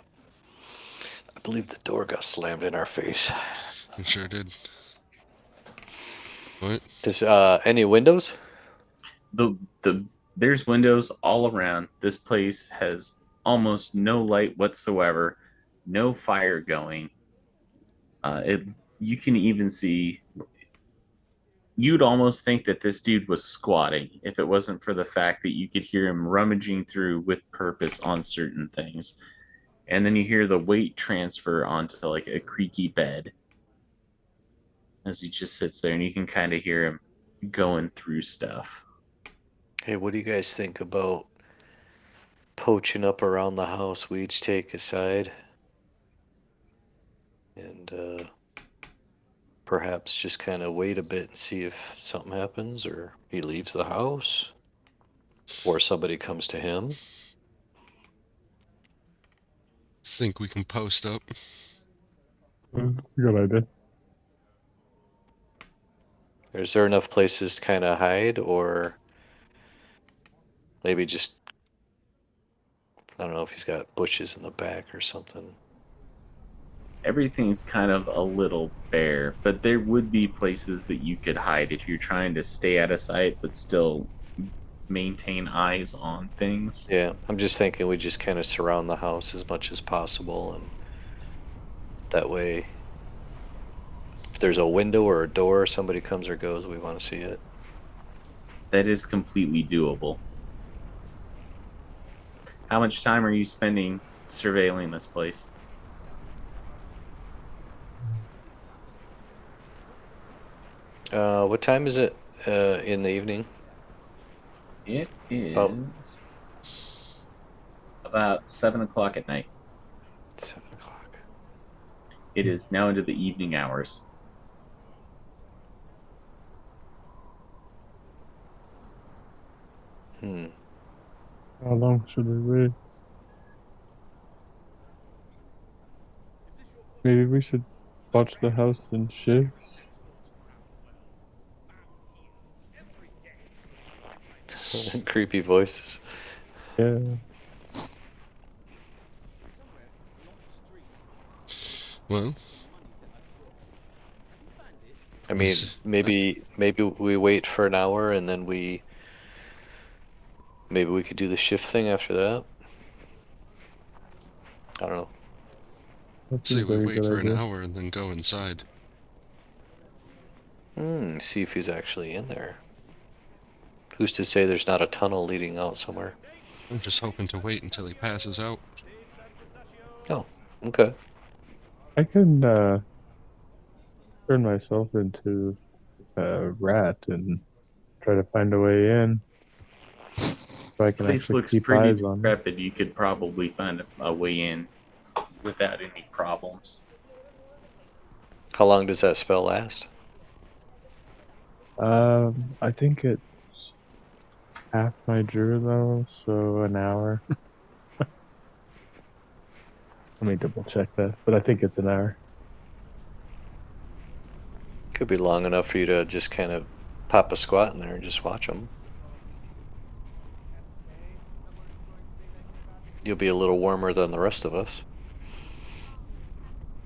I believe the door got slammed in our face. It sure did. What? Does any windows? There's windows all around. This place has almost no light whatsoever, no fire going. You can even see. You'd almost think that this dude was squatting if it wasn't for the fact that you could hear him rummaging through with purpose on certain things. And then you hear the weight transfer onto like a creaky bed as he just sits there, and you can kind of hear him going through stuff. Hey, what do you guys think about poaching up around the house? We each take a side and perhaps just kind of wait a bit and see if something happens, or he leaves the house, or somebody comes to him. Think we can post up? Good idea. Is there enough places to kind of hide, or maybe just, I don't know if he's got bushes in the back or something. Everything's kind of a little bare, but there would be places that you could hide if you're trying to stay out of sight but still maintain eyes on things. Yeah, I'm just thinking we just kind of surround the house as much as possible, and that way, if there's a window or a door, somebody comes or goes, we want to see it. That is completely doable. How much time are you spending surveilling this place? What time is it in the evening? It is About- about 7 o'clock at night. 7 o'clock. It is now into the evening hours. How long should we wait? Maybe we should watch the house in shifts. Creepy voices. Yeah. Well, I mean, maybe we wait for an hour and then maybe we could do the shift thing after that. I don't know. That's a say we very wait good for an idea. hour and then go inside. See if he's actually in there. Who's to say there's not a tunnel leading out somewhere? I'm just hoping to wait until he passes out. Oh, okay. I can turn myself into a rat and try to find a way in. So I This can place actually looks keep pretty eyes on it. decrepit. You could probably find a way in without any problems. How long does that spell last? I think it's half my druid level, so an hour. Let me double check that, but I think it's an hour. Could be long enough for you to just kind of pop a squat in there and just watch them. You'll be a little warmer than the rest of us.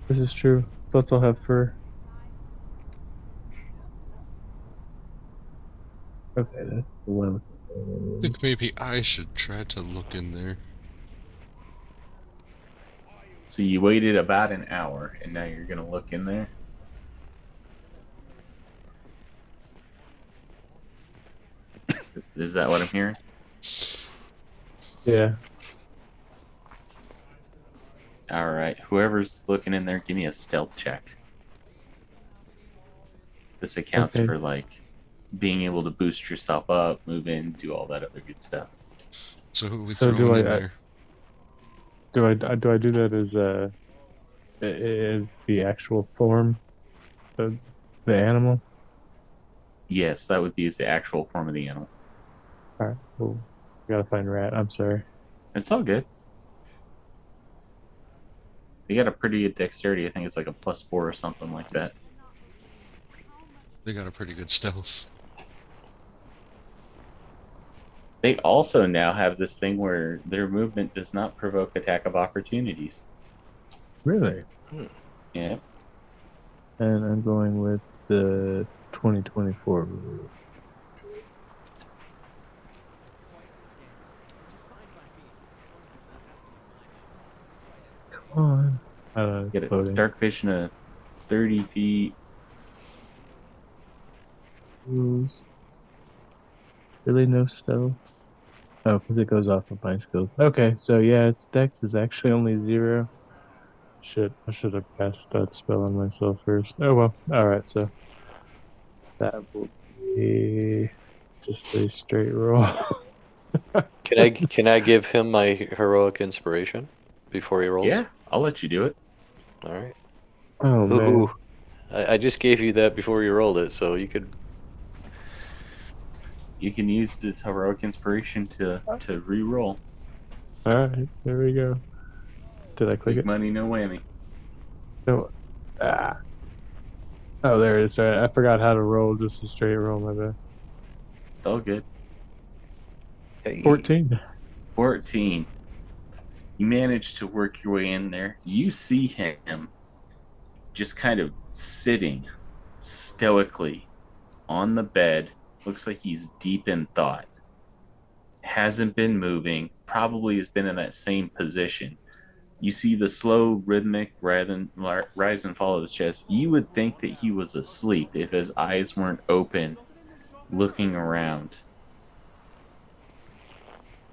This is true. Plus I'll have fur. Okay, that's the one. I think maybe I should try to look in there. So you waited about an hour, and now you're going to look in there? Is that what I'm hearing? Yeah. All right. Whoever's looking in there, give me a stealth check. This accounts Okay. for, like, being able to boost yourself up, move in, do all that other good stuff. So who are we So do throwing in I- there? Do I do that as the actual form of the animal? Yes, that would be the actual form of the animal. All right. Cool. Gotta find rat. I'm sorry. It's all good. They got a pretty good dexterity. I think it's like a +4 or something like that. They got a pretty good stealth. They also now have this thing where their movement does not provoke attack of opportunities. Really? Yeah. And I'm going with the 2024 rule. Come on. Get it. Loading. Dark vision of 30 feet. Rules. Really no stealth? Oh, because it goes off of my skills. Okay, so yeah, its dex is actually only 0. Shit, I should have cast that spell on myself first. Oh well, alright, so that will be just a straight roll. Can I give him my heroic inspiration before he rolls? Yeah, I'll let you do it. All right. Oh man. Ooh. I just gave you that before you rolled it, so you could. You can use this heroic inspiration to re-roll. All right, there we go. Did I click Big it? money, no whammy. No. Ah. Oh, there it is. Sorry, I forgot how to roll. Just a straight roll. My bad. It's all good. Hey. 14. 14. You manage to work your way in there. You see him just kind of sitting stoically on the bed. Looks like he's deep in thought. Hasn't been moving. Probably has been in that same position. You see the slow, rhythmic rise and fall of his chest. You would think that he was asleep if his eyes weren't open, looking around.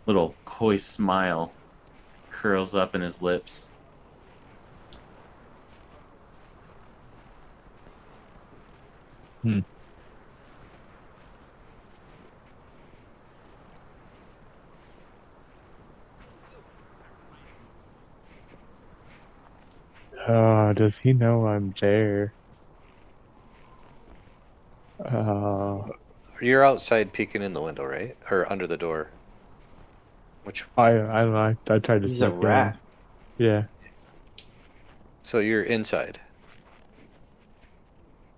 Little coy smile curls up in his lips. Oh, does he know I'm there? You're outside peeking in the window, right? Or under the door? Which? I don't know. I tried to He's a sneak in. rat. Yeah. So you're inside.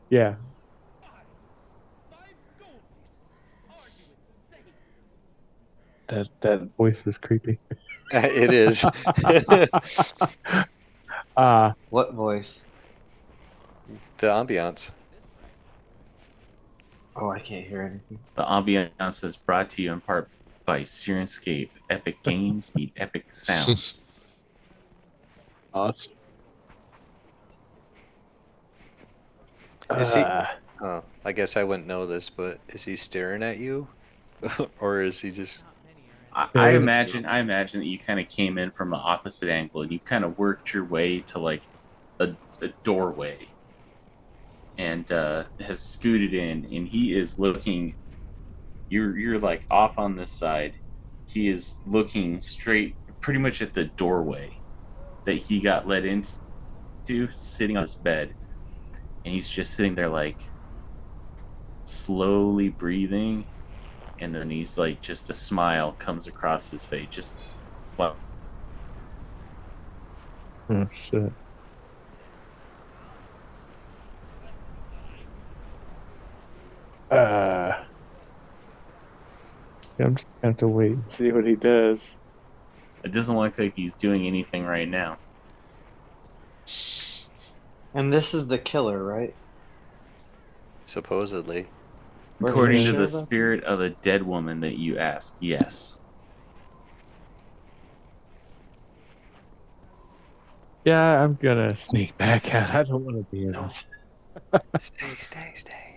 Yeah. That voice is creepy. It is. What voice? The ambiance. Oh, I can't hear anything. The ambiance is brought to you in part by Syrinscape. Epic games need epic sounds. Awesome. Is he? Oh, I guess I wouldn't know this, but is he staring at you, or is he just? I imagine that you kind of came in from the opposite angle and you kind of worked your way to like a doorway and have scooted in, and he is looking. You're like off on this side. He is looking straight, pretty much at the doorway that he got led into, sitting on his bed, and he's just sitting there like slowly breathing, and then he's like, just a smile comes across his face, just like, Oh shit. Yeah, I'm just gonna have to wait and see what he does. it doesn't look like he's doing anything right now. And this is the killer, right? Supposedly. We're According sure to the about that? spirit of a dead woman that you asked, yes. Yeah, I'm gonna sneak back out. I don't want to be in this. Stay.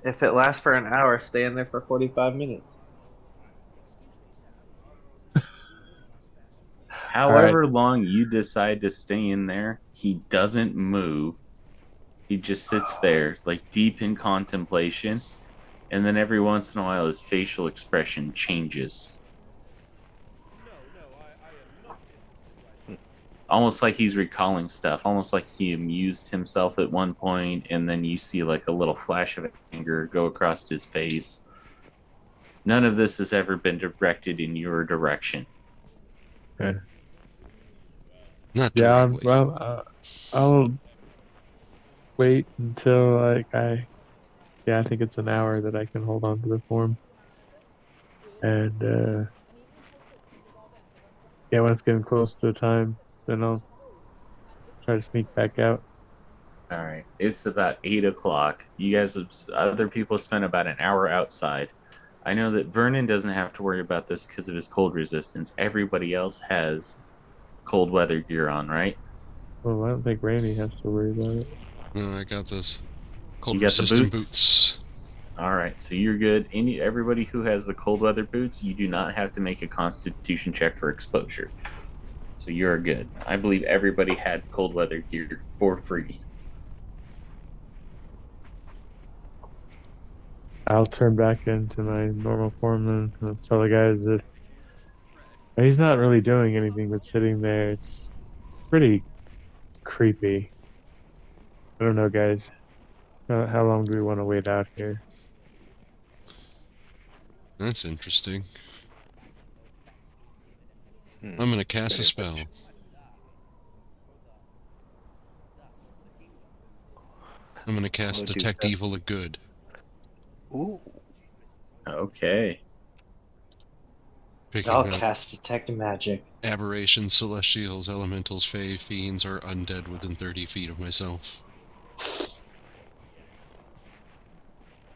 If it lasts for an hour, stay in there for 45 minutes. However long you decide to stay in there, he doesn't move. He just sits there, like deep in contemplation, and then every once in a while his facial expression changes. Almost like he's recalling stuff, almost like he amused himself at one point, and then you see like a little flash of anger go across his face. None of this has ever been directed in your direction. Okay. Not Yeah, directly. I'll wait until I think it's an hour that I can hold on to the form. And when it's getting close to the time, then I'll try to sneak back out. All right, it's about 8 o'clock. You guys, other people spent about an hour outside. I know that Vernon doesn't have to worry about this because of his cold resistance. Everybody else has cold weather gear on, right? Well, I don't think Raimi has to worry about it. No, I got this. Cold You got the resistant boots? boots. All right, so you're good. Everybody who has the cold weather boots, you do not have to make a Constitution check for exposure. So you're good. I believe everybody had cold weather gear for free. I'll turn back into my normal form and I'll tell the guys that He's not really doing anything but sitting there. It's pretty creepy. I don't know, guys. How long do we want to wait out here? That's interesting. Hmm. I'm gonna cast a Very spell. much. I'm gonna cast Wanna do Detect that? Evil at Good. Ooh. Okay. Picking I'll up cast Detect Magic. aberrations, celestials, elementals, fae, fiends, or undead within 30 feet of myself.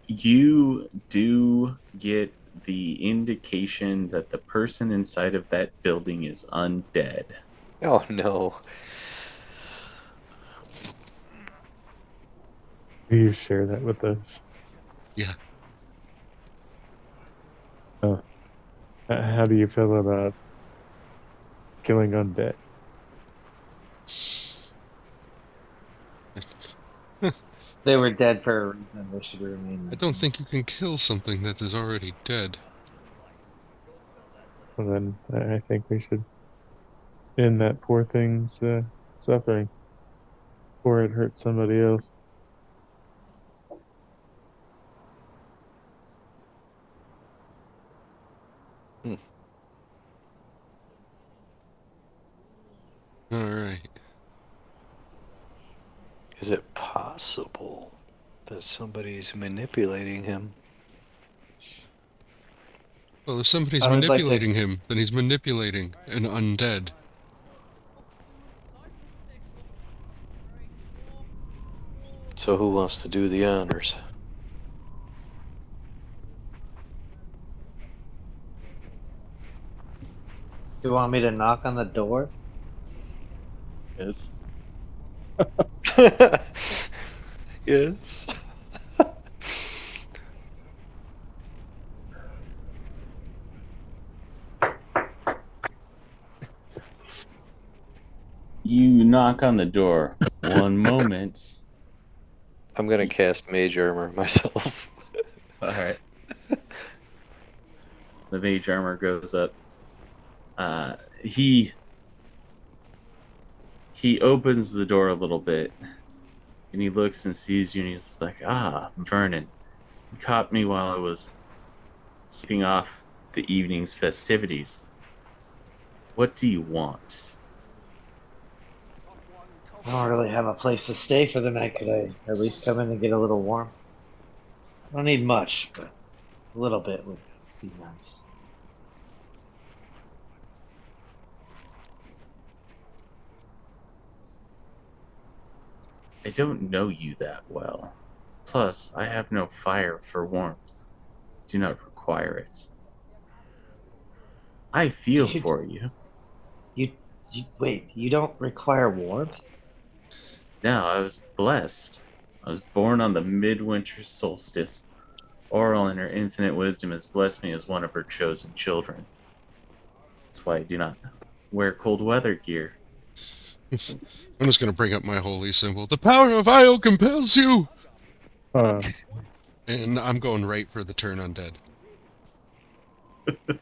You do get the indication that the person inside of that building is undead. Oh no. Will you share that with us? Yeah. Oh, how do you feel about killing undead? They were dead for a reason. They should remain I that. don't think you can kill something that is already dead. Well, then I think we should end that poor thing's suffering before it hurts somebody else. Alright. Is it possible that somebody's manipulating him? Well, if somebody's I would like to. manipulating him, then he's manipulating an undead. So who wants to do the honors? Do you want me to knock on the door? Yes. Yes. You knock on the door. One moment. I'm gonna cast Mage Armor myself. All right. The mage armor goes up. He opens the door a little bit, and he looks and sees you, and he's like, "Ah, Vernin, you caught me while I was sleeping off the evening's festivities. What do you want?" I don't really have a place to stay for the night. Could I at least come in and get a little warm? I don't need much, but a little bit would be nice. I don't know you that well. Plus, I have no fire for warmth. Do not require it. I feel Dude. for you. You wait. You don't require warmth? No, I was blessed. I was born on the midwinter solstice. Oral, in her infinite wisdom, has blessed me as one of her chosen children. That's why I do not wear cold weather gear. I'm just gonna bring up my holy symbol. The power of Io compels you! Uh, And I'm going right for the turn undead.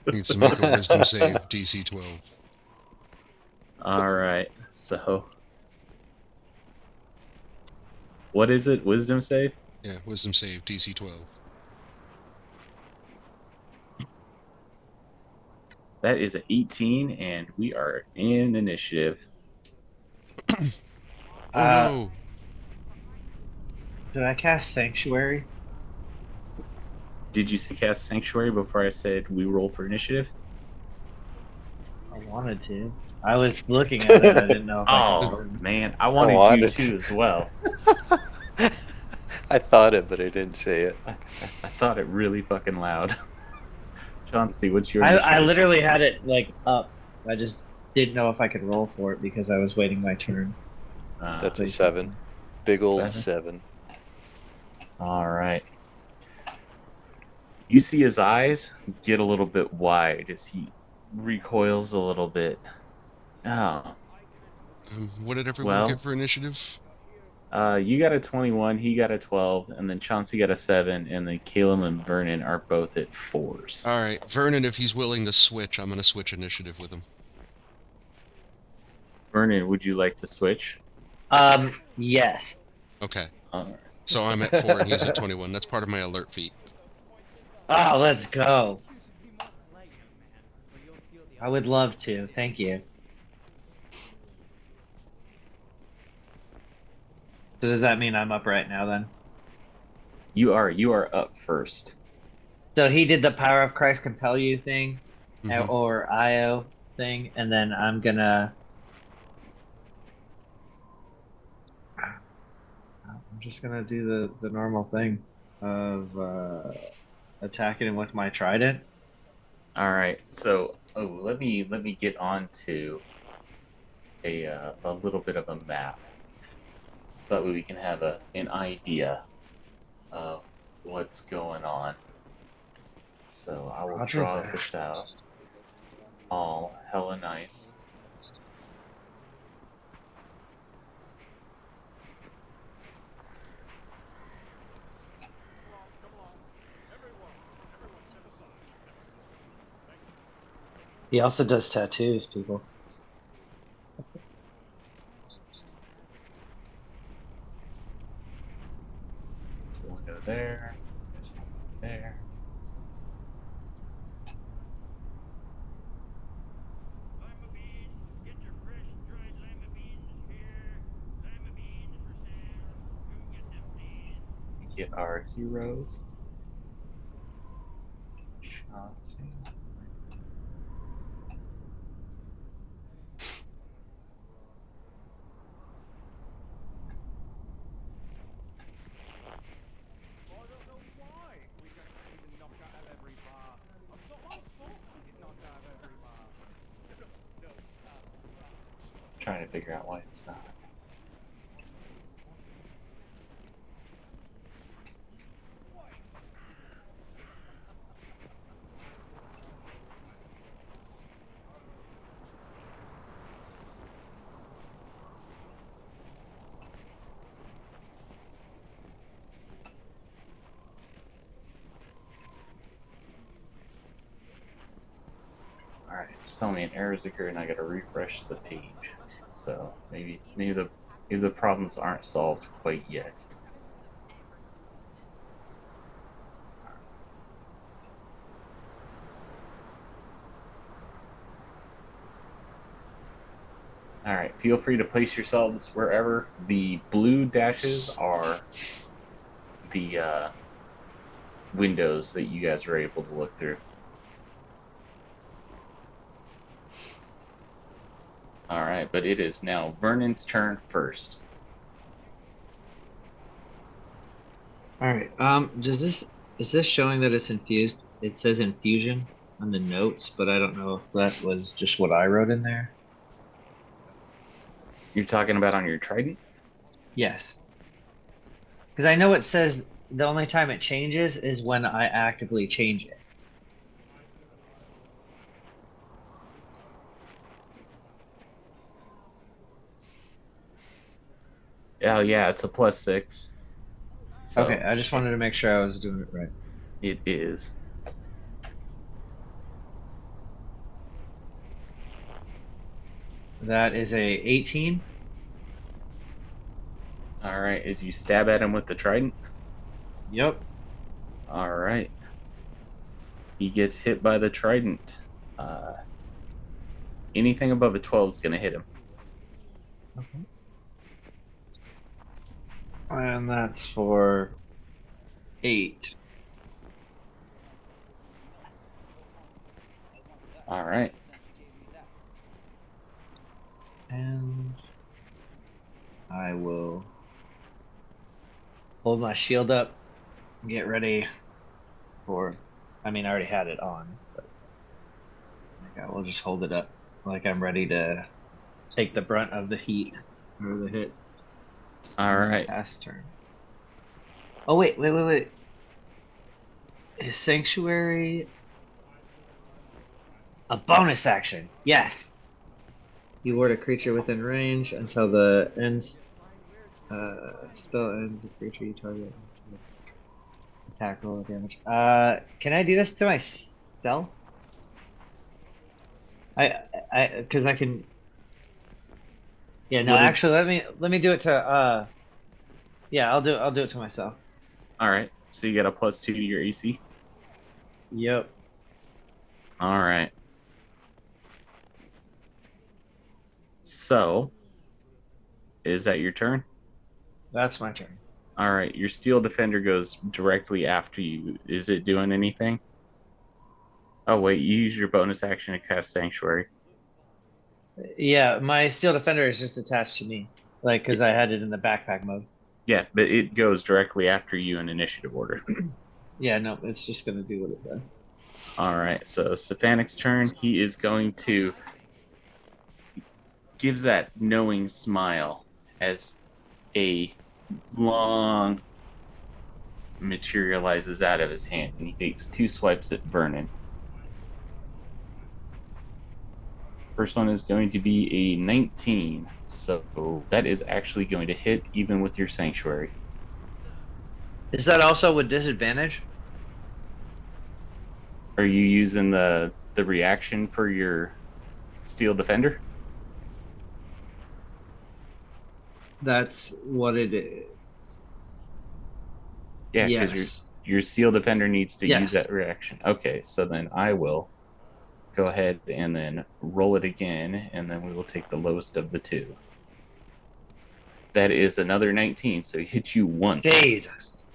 Needs to make a wisdom save, DC 12. Alright, so. What is it? Wisdom save? Yeah, wisdom save, DC 12. That is an 18, and we are in initiative. Oh no! Did I cast Sanctuary? Did you cast Sanctuary before I said we roll for initiative? I wanted to. I was looking at it. I didn't know if I Oh, could. man. I wanted you wanted to to. as well. I thought it, but I didn't say it. I thought it really fucking loud. Chauncey, what's your I initiative? literally had it like up. I just didn't know if I could roll for it because I was waiting my turn. That's a 7. Big old 7. All right. You see his eyes get a little bit wide as he recoils a little bit. Oh, What did everyone Well- get for initiative? You got a 21, he got a 12, and then Chauncey got a 7, and then Caelum and Vernin are both at 4s. All right, Vernon, if he's willing to switch, I'm gonna switch initiative with him. Vernin, would you like to switch? Yes. Okay, Alright. so I'm at 4 and he's at 21. That's part of my alert feat. Oh, let's go. I would love to. Thank you. So does that mean I'm up right now then? You are up first. So he did the power of Christ compel you thing, Mhm. or IO thing, and then I'm just gonna do the normal thing of attacking him with my trident. Alright, so let me get on to a little bit of a map. So that way we can have an idea of what's going on. So I will Roger draw that. this out. All hella nice. He also does tattoos, people. So we'll go there. This one there. Get our heroes. Chauncey. Trying to figure out why it's not. Alright, it's telling me an error's occurred and I gotta refresh the page. So maybe the problems aren't solved quite yet. Alright, feel free to place yourselves wherever. The blue dashes are the windows that you guys were able to look through. Alright, but it is now Vernon's turn first. All right. Is this showing that it's infused? It says infusion on the notes, but I don't know if that was just what I wrote in there. You're talking about on your trident? Yes. Because I know it says the only time it changes is when I actively change it. Oh yeah, it's a +6. So Okay, I just wanted to make sure I was doing it right. it is. That is a 18. Alright, as you stab at him with the trident. Yep. Alright. He gets hit by the trident. Anything above a 12 is going to hit him. Okay. And that's for 8. Alright. And I will hold my shield up, get ready for. I mean, I already had it on, but I will just hold it up like I'm ready to take the brunt of the heat or the hit. Alright. Pass turn. Oh wait. Is Sanctuary a bonus action? Yes. You ward a creature within range until the ends Spell ends a creature you target. Attack roll damage. Can I do this to myself? Because I can. Yeah, no, What is- actually, let me do it to. Yeah, I'll do it to myself. All right. So you get a +2 to your AC. Yep. All right. So, is that your turn? That's my turn. All right. Your steel defender goes directly after you. Is it doing anything? Oh wait, you use your bonus action to cast Sanctuary. Yeah, my steel defender is just attached to me, like because I had it in the backpack mode. Yeah, but it goes directly after you in initiative order. Yeah, no, it's just gonna do what it does. All right. So Sephanic's turn. He is going to gives that knowing smile as a long materializes out of his hand, and he takes 2 swipes at Vernin. First one is going to be a 19, so that is actually going to hit even with your Sanctuary. Is that also with disadvantage? Are you using the reaction for your Steel Defender? That's what it is. Yeah, because Yes. your Steel Defender needs to Yes. use that reaction. Okay, so then I will go ahead and then roll it again, and then we will take the lowest of the 2. That is another 19, so he hits you once. Jesus.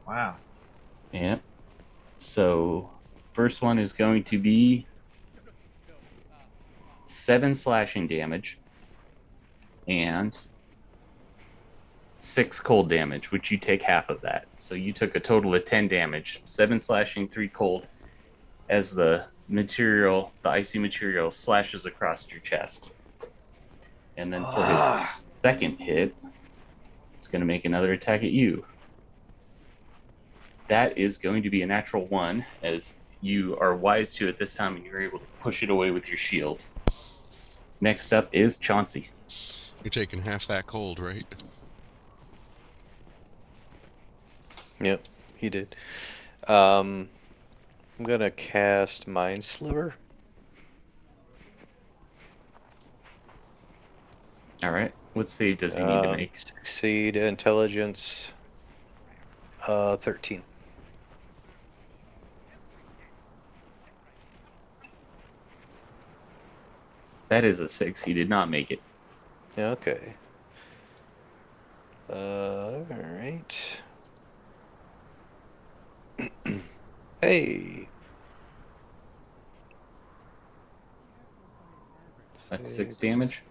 Wow. Yeah. So first one is going to be 7 slashing damage and 6 cold damage, which you take half of that. So you took a total of 10 damage, 7 slashing, 3 cold, as the icy material slashes across your chest. And then for his second hit, it's going to make another attack at you. That is going to be a natural 1, as you are wise to it this time and you're able to push it away with your shield. Next up is Chauncey. You're taking half that cold, right? Yep, he did. I'm gonna cast Mind Sliver. All right. What save does he need to make? Succeed intelligence 13. That is a 6. He did not make it. Okay. Alright. Hey! That's 6 damage.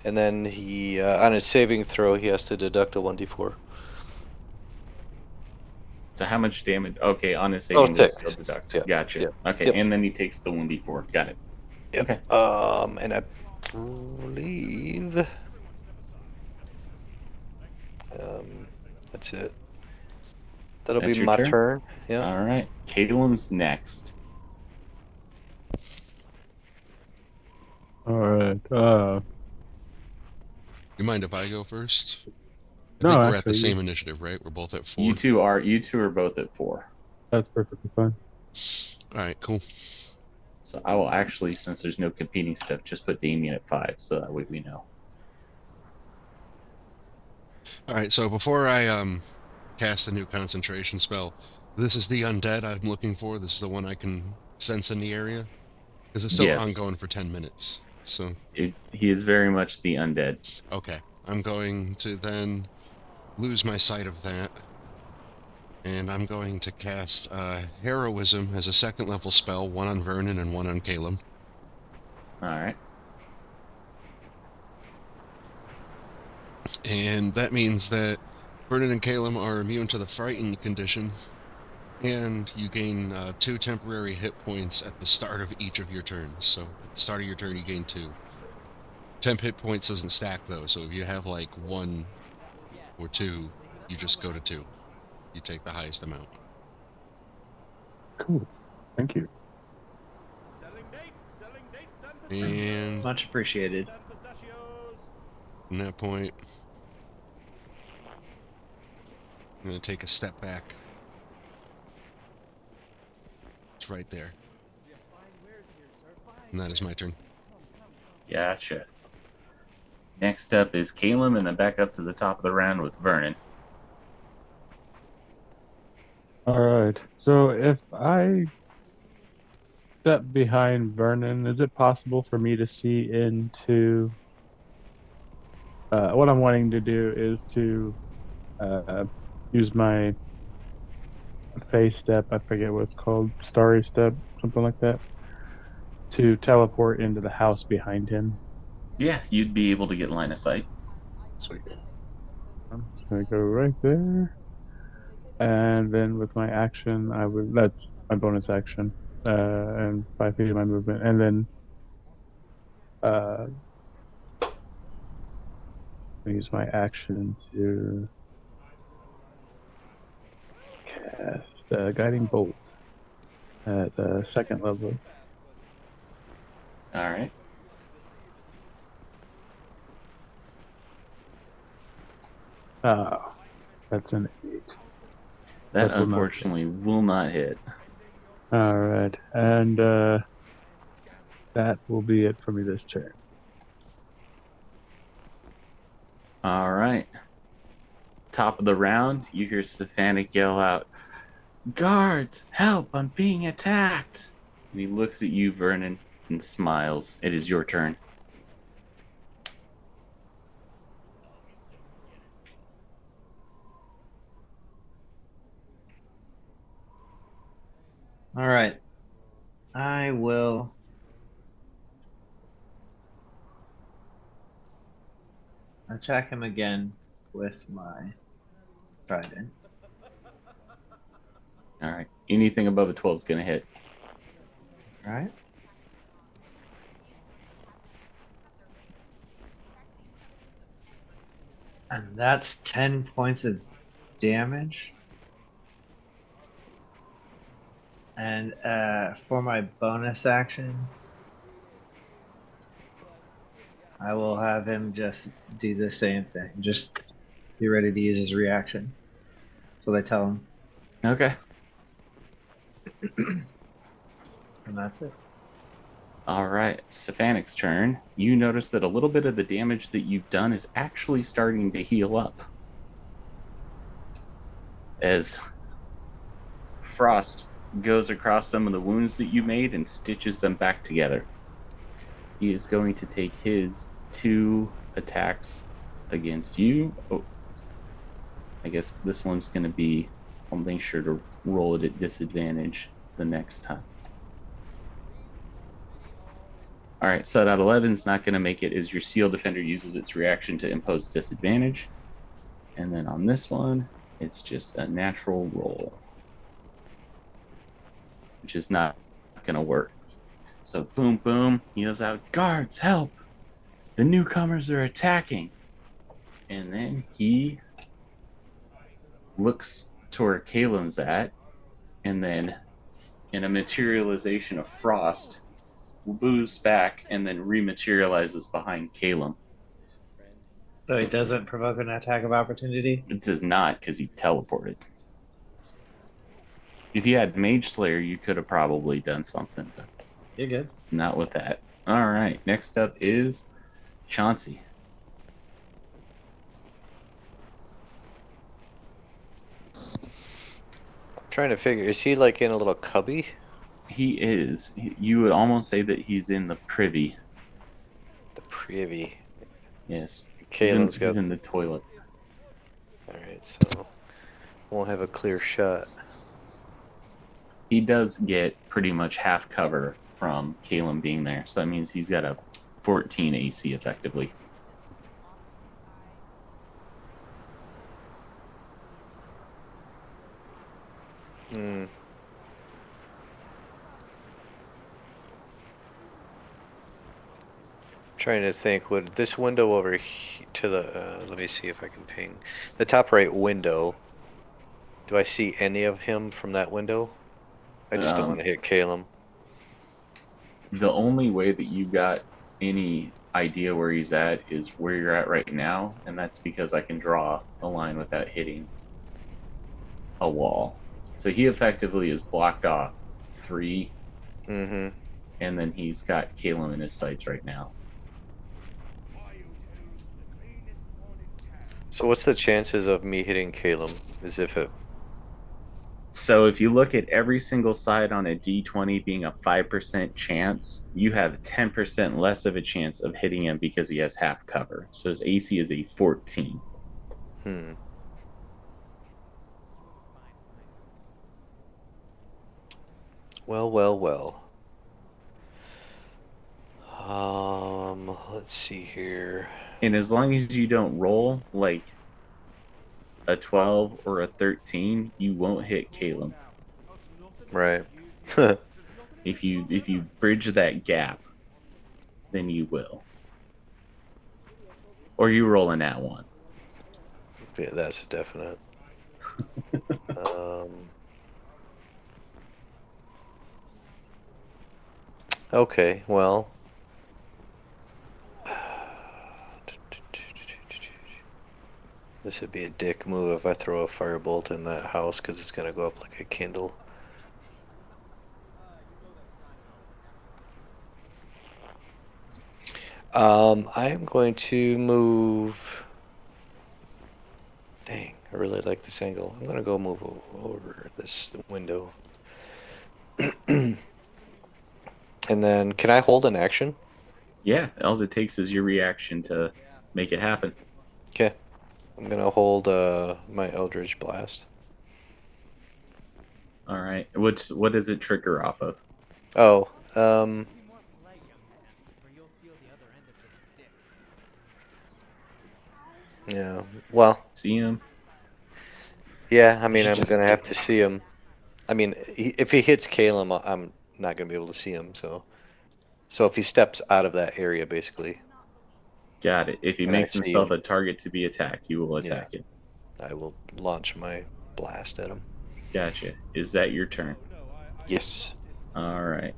And then he, on his saving throw, he has to deduct a 1d4. So how much damage? Okay, on his saving, 6. he'll deduct. Yeah. Gotcha. Yeah. Okay, Yep. and then he takes the 1d4. Got it. Yep. Okay. And I believe that's it. That'll That's be your my turn? turn. Yeah. All right. Caelim's next. All right. You mind if I go first? I No, think we're at the actually, same initiative, right? We're both at 4. You two are both at 4. that's perfectly fine. All right, cool. So I will actually, since there's no competing stuff, just put Damien at 5, so that way we know. All right, so before I cast a new concentration spell, this is the undead I'm looking for. This is the one I can sense in the area, because it's still Yes. ongoing for 10 minutes. So He is very much the undead. okay, I'm going to then lose my sight of that, and I'm going to cast Heroism as a 2nd level spell, 1 on Vernin and 1 on Caelum. All right. And that means that Vernin and Caelum are immune to the frightened condition, and you gain 2 temporary hit points at the start of each of your turns. So at the start of your turn, you gain 2. Temp hit points doesn't stack, though, so if you have like 1 or 2, you just go to 2. You take the highest amount. Cool. Thank you. And Much appreciated. from that point, I'm going to take a step back. It's right there. And that is my turn. Gotcha. Next up is Caelum, and then back up to the top of the round with Vernin. All right. So if I step behind Vernon, is it possible for me to see into? What I'm wanting to do is to use my phase step. I forget what it's called, starry step, something like that, to teleport into the house behind him. Yeah, you'd be able to get line of sight. Sweet. I'm just gonna go right there, and then with my action, that's my bonus action, and 5 feet of my movement, and then uh, use my action to cast guiding bolt at the second level. All right. Ah, that's an 8. That That will not unfortunately will not hit. All right, and that will be it for me this turn. All right. Top of the round, you hear Sephek yell out, "Guards, help! I'm being attacked!" And he looks at you, Vernon, and smiles. It is your turn. All right. I will attack him again with my trident. All right. Anything above a 12 is going to hit. All right. And that's 10 points of damage. And for my bonus action, I will have him just do the same thing. Just be ready to use his reaction. That's what I tell him. Okay. And that's it. All right. Sephek's turn. You notice that a little bit of the damage that you've done is actually starting to heal up. As frost goes across some of the wounds that you made and stitches them back together. He is going to take his 2 attacks against you. Oh, I guess this one's going to be, I'll make sure to roll it at disadvantage the next time. All right, so that 11 is not going to make it as your Steel Defender uses its reaction to impose disadvantage. And then on this one, it's just a natural roll, which is not going to work. So boom, boom, he yells out, "Guards, help! The newcomers are attacking!" And then he looks to where Caelum's at, and then in a materialization of frost, moves back and then rematerializes behind Caelum. So he doesn't provoke an attack of opportunity? It does not, because he teleported. If you had Mage Slayer, you could have probably done something, but You're good. not with that. All right, next up is Chauncey. Trying to figure, is he like in a little cubby? He is. You would almost say that he's in the privy. The privy. Yes. Caelim's He's in the toilet. Alright, so won't have a clear shot. He does get pretty much half cover from Caelum being there, so that means he's got a 14 AC effectively. Hmm. Trying to think, would this window over to the, let me see if I can ping. The top right window, do I see any of him from that window? I just don't want to hit Caelum. The only way that you got any idea where he's at is where you're at right now, and that's because I can draw a line without hitting a wall. So he effectively is blocked off 3, Mm-hmm. and then he's got Caelum in his sights right now. So what's the chances of me hitting Caelum? As if it... So if you look at every single side on a d20 being a 5% chance, you have 10% less of a chance of hitting him because he has half cover. So his AC is a 14. Well. Let's see here. And as long as you don't roll like a 12 or a 13, you won't hit Caelum. Right. If you bridge that gap, then you will. Or you roll a nat 1. Yeah, that's definite. Okay, well. This would be a dick move if I throw a firebolt in that house because it's going to go up like a Kindle. I am going to move. Dang, I really like this angle. I'm going to go move over this window. And then, can I hold an action? Yeah, all it takes is your reaction to make it happen. Okay. I'm going to hold my Eldritch Blast. All right. What does it trigger off of? Oh, yeah, well, See him? yeah, I mean, should I'm just gonna do have to see him. I mean, if he hits Caelum, I'm not gonna be able to see him, so if he steps out of that area, basically, Got it. If he and I makes see himself him, a target to be attacked, you will attack him. I will launch my blast at him. Gotcha. Is that your turn? Yes. All right.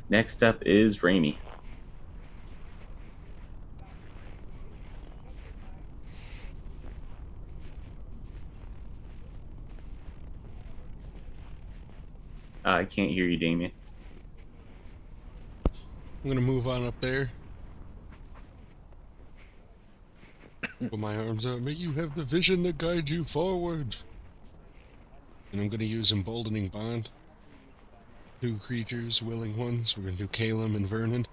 Next up is Raimi. I can't hear you, Damien. I'm gonna move on up there. Put my arms out. May you have the vision to guide you forward. And I'm gonna use Emboldening Bond. 2 creatures, willing ones. We're gonna do Caelum and Vernin.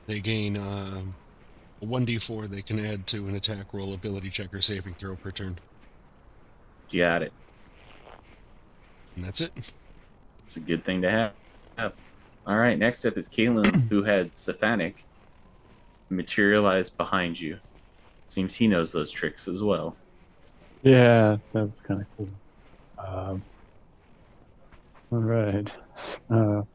They gain a 1d4 they can add to an attack roll, ability check, or saving throw per turn. Got it. And that's it. It's a good thing to have. All right. Next up is Caelum, who had Sephek materialize behind you. Seems he knows those tricks as well. Yeah, that was kind of cool. All right. I'm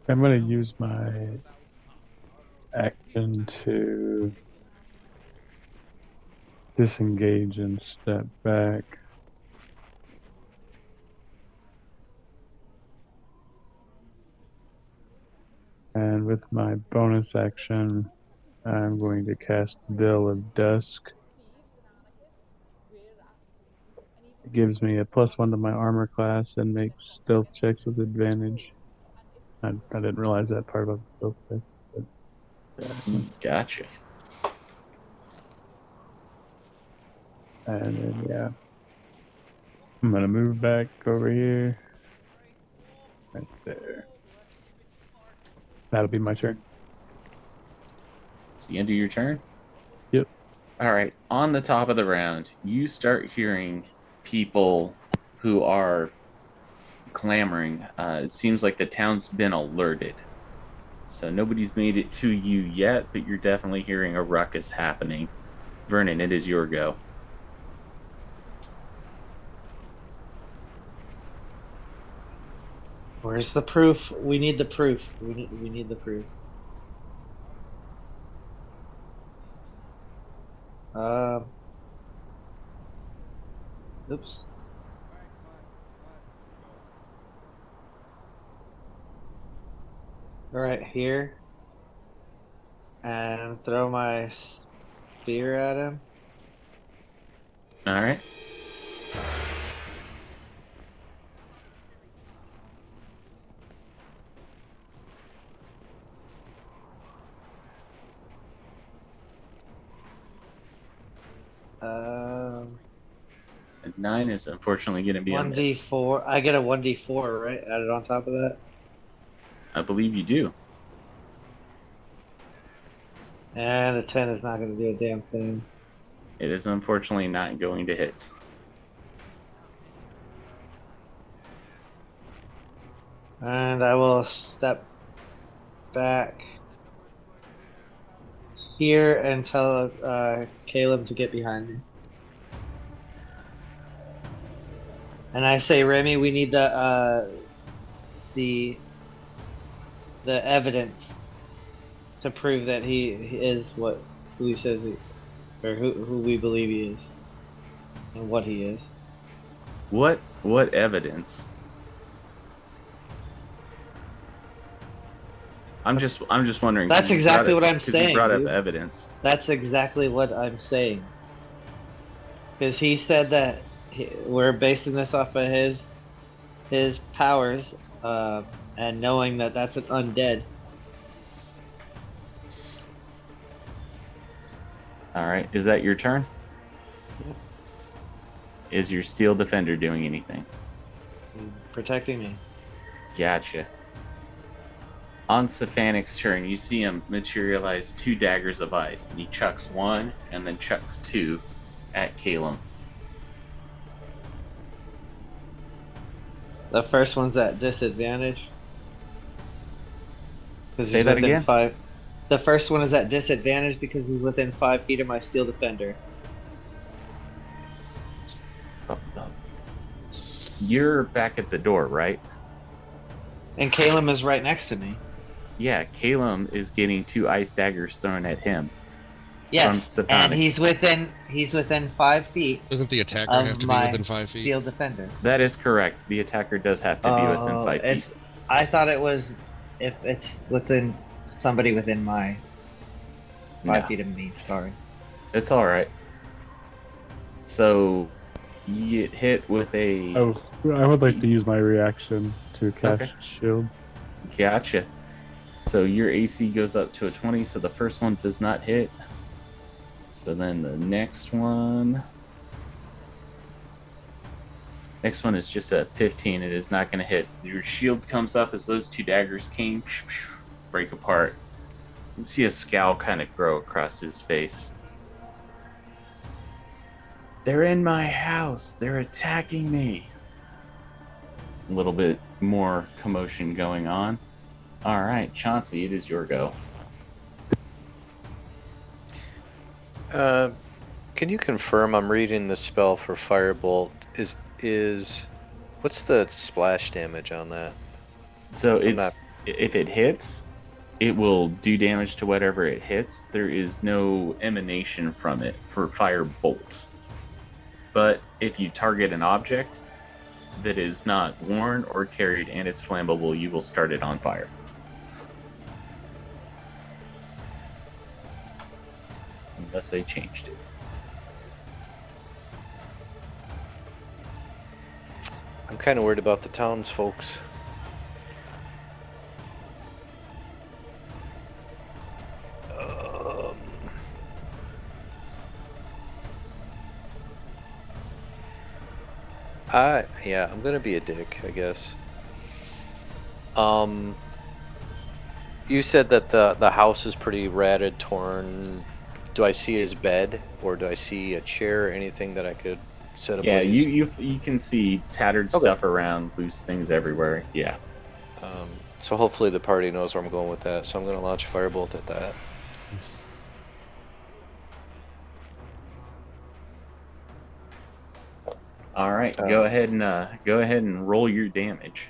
going to use my action to disengage and step back. And with my bonus action, I'm going to cast Veil of Dusk. It gives me a +1 to my armor class and makes stealth checks with advantage. I didn't realize that part about the stealth check. But, yeah. Gotcha. And then, yeah. I'm going to move back over here. Right there. That'll be my turn. It's the end of your turn? Yep. All right. On the top of the round, you start hearing people who are clamoring. It seems like the town's been alerted. So nobody's made it to you yet, but you're definitely hearing a ruckus happening. Vernin, it is your go. Where's the proof? We need the proof. We need the proof. Oops. Right here. And throw my spear at him. All right. A 9 is unfortunately going to be a miss. 1d4. I get a 1d4, right? Added on top of that. I believe you do. And a 10 is not going to do a damn thing. It is unfortunately not going to hit. And I will step back here and tell Caelum to get behind me. And I say, Raimi, we need the evidence to prove that he is who he says he, or who we believe he is, and what he is. What evidence? I'm just wondering. That's exactly what I'm saying. You brought up dude. evidence. That's exactly what I'm saying. Because he said that we're basing this off of his powers, and knowing that that's an undead. All right. Is that your turn? Yeah. Is your steel defender doing anything? He's protecting me. Gotcha. On Sephanic's turn, you see him materialize 2 daggers of ice, and he chucks 1 and then chucks 2 at Caelum. The first one's at disadvantage. Say that again? The first one is at disadvantage because he's within 5 feet of my steel defender. You're back at the door, right? And Caelum is right next to me. Yeah, Caelum is getting 2 ice daggers thrown at him. Yes, and he's within 5 feet. Doesn't the attacker of have to be my within 5 feet? steel defender. That is correct. The attacker does have to be within 5 feet. I thought it was if it's within somebody within my 5 feet of me. Sorry. It's all right. So you get hit with a. Oh, I would like to use my reaction to cast shield. Gotcha. So your AC goes up to a 20, so the first one does not hit. So then the next one is just a 15. It is not going to hit. Your shield comes up as those 2 daggers came, break apart. You see a scowl kind of grow across his face. They're in my house. They're attacking me. A little bit more commotion going on. All right, Chauncey, it is your go. Can you confirm I'm reading the spell for Firebolt? Is what's the splash damage on that? So if it hits, it will do damage to whatever it hits. There is no emanation from it for Firebolt. But if you target an object that is not worn or carried and it's flammable, you will start it on fire. Unless they changed it. I'm kind of worried about the townsfolks. Yeah, I'm gonna be a dick, I guess. You said that the house is pretty ratted, torn. Do I see his bed, or do I see a chair, or anything that I could set up? Yeah, you can see tattered stuff around, loose things everywhere. Yeah. So hopefully the party knows where I'm going with that. So I'm gonna launch Firebolt at that. All right, go ahead and roll your damage.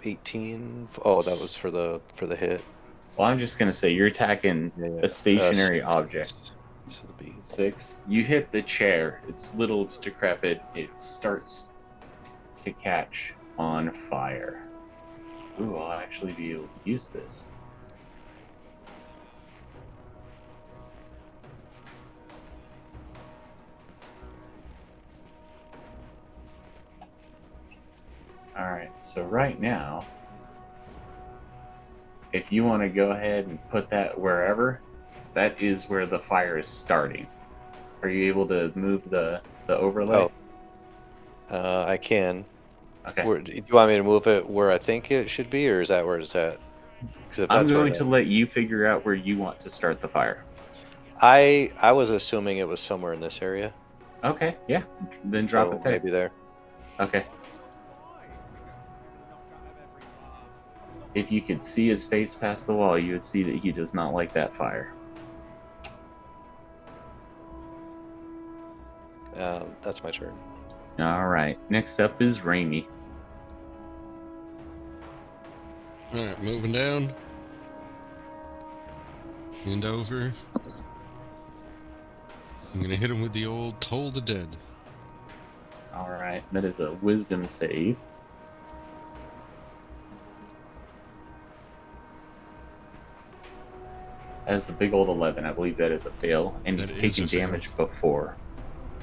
18. Oh, that was for the hit. Well, I'm just gonna say you're attacking a stationary object. So it'll be 6. You hit the chair. It's little, it's decrepit. It starts to catch on fire. Ooh, I'll actually be able to use this. Alright, so right now, if you want to go ahead and put that wherever, that is where the fire is starting. Are you able to move the overlay? I can. Okay. Do you want me to move it where I think it should be, or is that where it's at? Because I'm going to let you figure out where you want to start the fire. I was assuming it was somewhere in this area. Okay, yeah. Then drop So it there. maybe there. Okay. If you could see his face past the wall, you would see that he does not like that fire. That's my turn. Alright, next up is Raimi. Alright, moving down. And over. I'm gonna hit him with the old Toll the Dead. Alright, that is a wisdom save. That's a big old 11. I believe that is a fail. And That he's is taken a fail. damage before.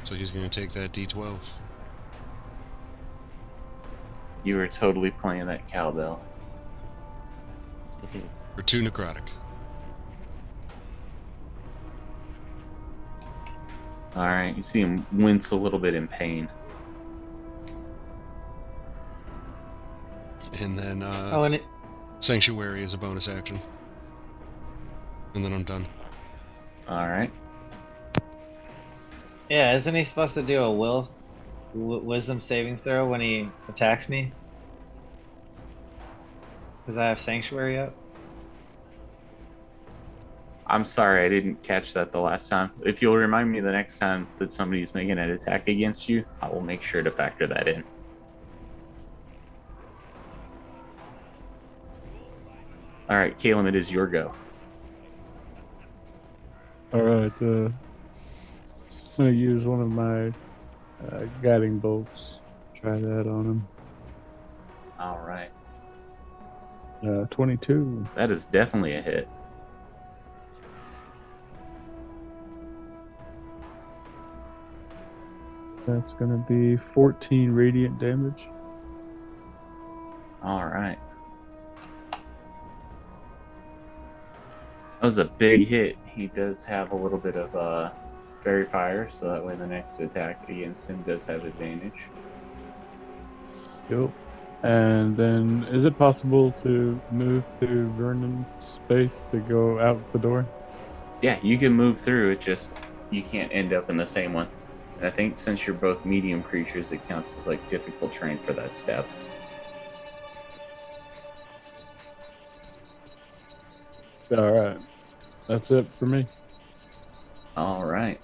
So he's gonna take that D12. You were totally playing that cowbell. For 2 necrotic. Alright, you see him wince a little bit in pain. And then Oh, and it, Sanctuary is a bonus action. And then I'm done. Alright. yeah, isn't he supposed to do a wisdom saving throw when he attacks me? Because I have sanctuary up. I'm sorry, I didn't catch that the last time. If you'll remind me the next time that somebody's making an attack against you, I will make sure to factor that in. Alright, Caelum, it is your go. Alright, I'm gonna use one of my guiding bolts. Try that on him. Alright. 22. That is definitely a hit. That's gonna be 14 radiant damage. Alright. That was a big hit. He does have a little bit of fairy fire, so that way the next attack against him does have advantage. Cool. And then, is it possible to move through Vernon's space to go out the door? Yeah, you can move through, it just you can't end up in the same one. And I think since you're both medium creatures, it counts as like difficult terrain for that step. Alright. That's it for me. Alright.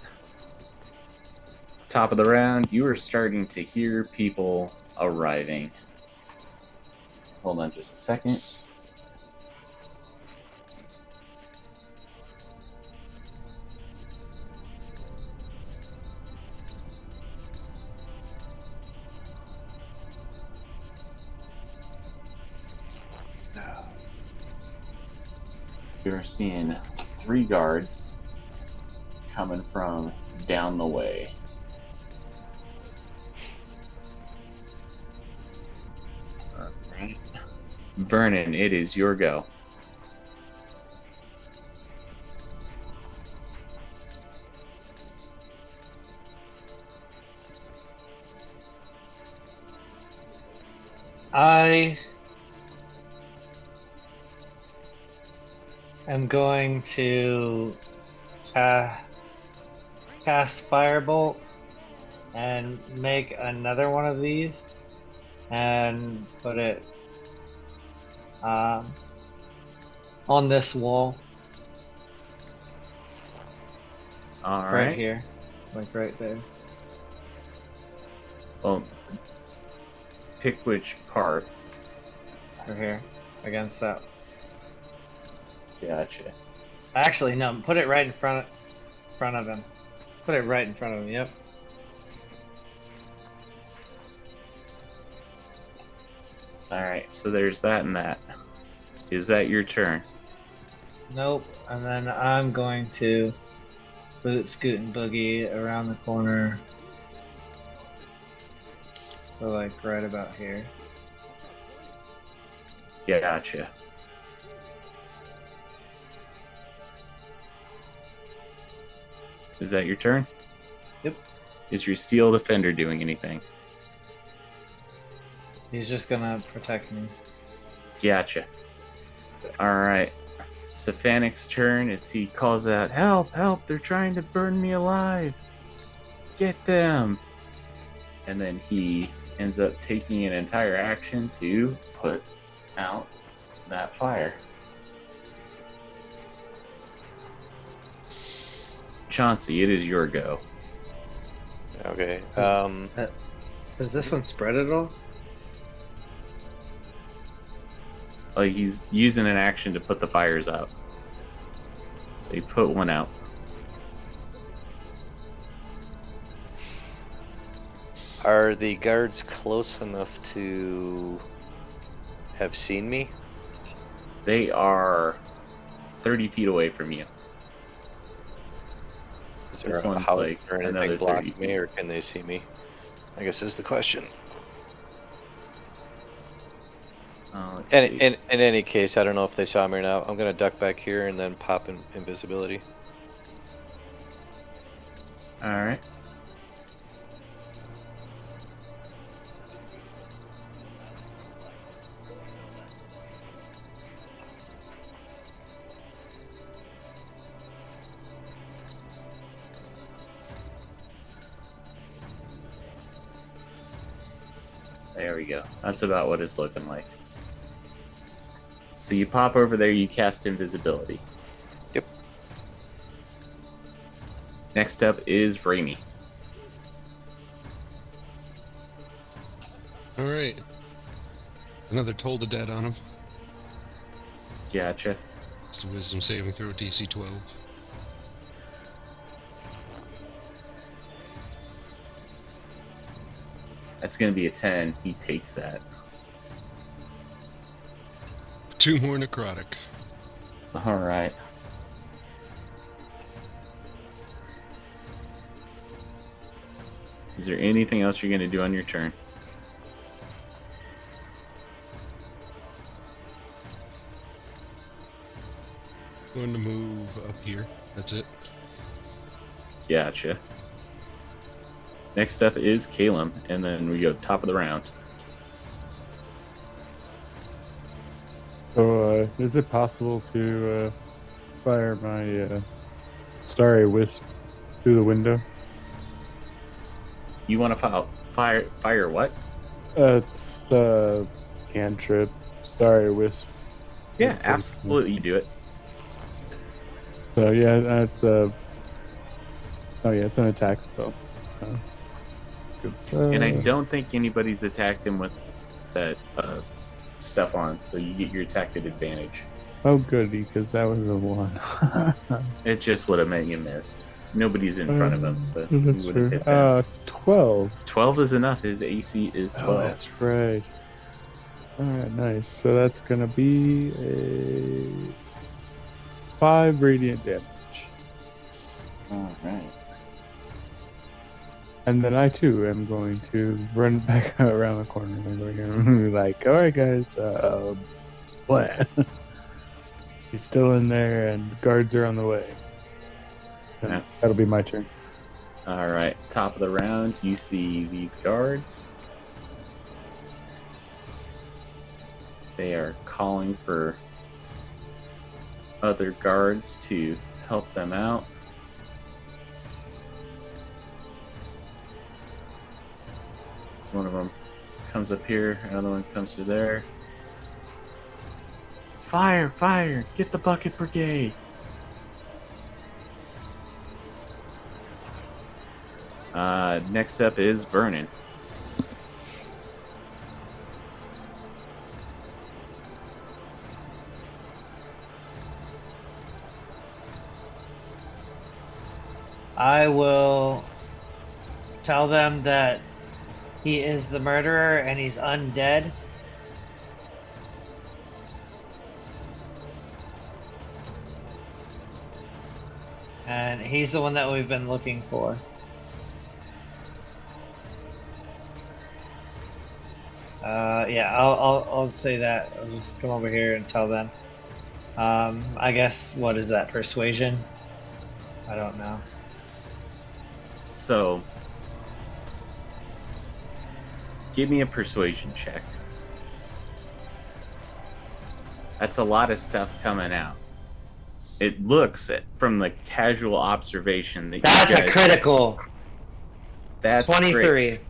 Top of the round, you are starting to hear people arriving. Hold on just a second. You're seeing 3 guards coming from down the way. Alright. Vernin, it is your go. I am going to cast Firebolt and make another one of these and put it on this wall right Alright. here, like right there. Well, pick which part. Right here, against that. Gotcha. Actually, no, put it right in front front of him. Put it right in front of him. Yep. All right, so there's that and that. Is that your turn? Nope. And then I'm going to boot, scoot, and boogie around the corner. So like right about here. Gotcha. Is that your turn? Yep. Is your steel defender doing anything? He's just gonna protect me. Gotcha. All right. Sephanic's turn as he calls out, "Help! Help! They're trying to burn me alive! Get them!" And then he ends up taking an entire action to put out that fire. Chauncey, it is your go. Okay. Does this one spread at all? He's using an action to put the fires out. So he put one out. Are the guards close enough to have seen me? They are 30 feet away from you. Is there This a one's house like or another anything 30 blocking feet. me, or can they see me? I guess is the question. Let's And see. in any case, I don't know if they saw me or not. I'm gonna duck back here and then pop in invisibility. All right. There we go. That's about what it's looking like. So you pop over there, you cast invisibility. Yep. Next up is Raimi. Alright. Another Toll the Dead on him. Gotcha. It's a wisdom saving throw, DC 12. That's going to be a 10. He takes that. 2 more necrotic. All right. Is there anything else you're going to do on your turn? Going to move up here. That's it. Gotcha. Next up is Caelum, and then we go top of the round. So, is it possible to fire my starry wisp through the window? You want to fire what? It's cantrip, starry wisp. Yeah, That's absolutely, you do it. So yeah, that's oh yeah, it's an attack spell. And I don't think anybody's attacked him with that stuff on, so you get your attack at advantage. Oh goody, because that was a 1. It just would have meant you missed. Nobody's in front of him, so you That's would have true. hit that. 12. 12 is enough. His AC is 12. Oh, that's right. Alright, nice. So that's gonna be a 5 radiant damage. All right. And then I too am going to run back around the corner and go here and be like, alright guys, what? He's still in there and guards are on the way. And Yeah. that'll be my turn. All right. Top of the round, you see these guards. They are calling for other guards to help them out. So one of them comes up here, another one comes through there. Fire, fire, get the bucket brigade. Next up is Vernin. I will tell them that he is the murderer and he's undead. And he's the one that we've been looking for. Yeah, I'll say that. I'll just come over here and tell them. I guess, what is that, persuasion? I don't know. So, give me a persuasion check. That's a lot of stuff coming out. It looks, from the casual observation, that That's you guys, a critical. That's 23. Great.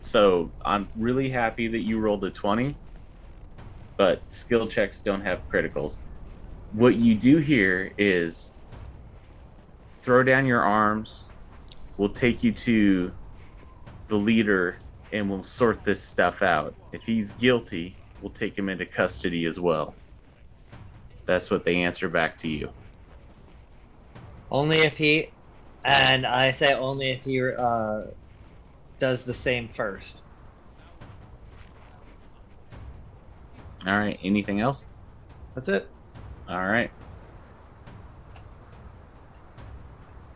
So I'm really happy that you rolled a 20, but skill checks don't have criticals. What you do here is throw down your arms. We'll take you to the leader and we'll sort this stuff out. If he's guilty, we'll take him into custody as well. That's what they answer back to you. Only if he, and I say only if he does the same first. All right. Anything else? That's it. All right.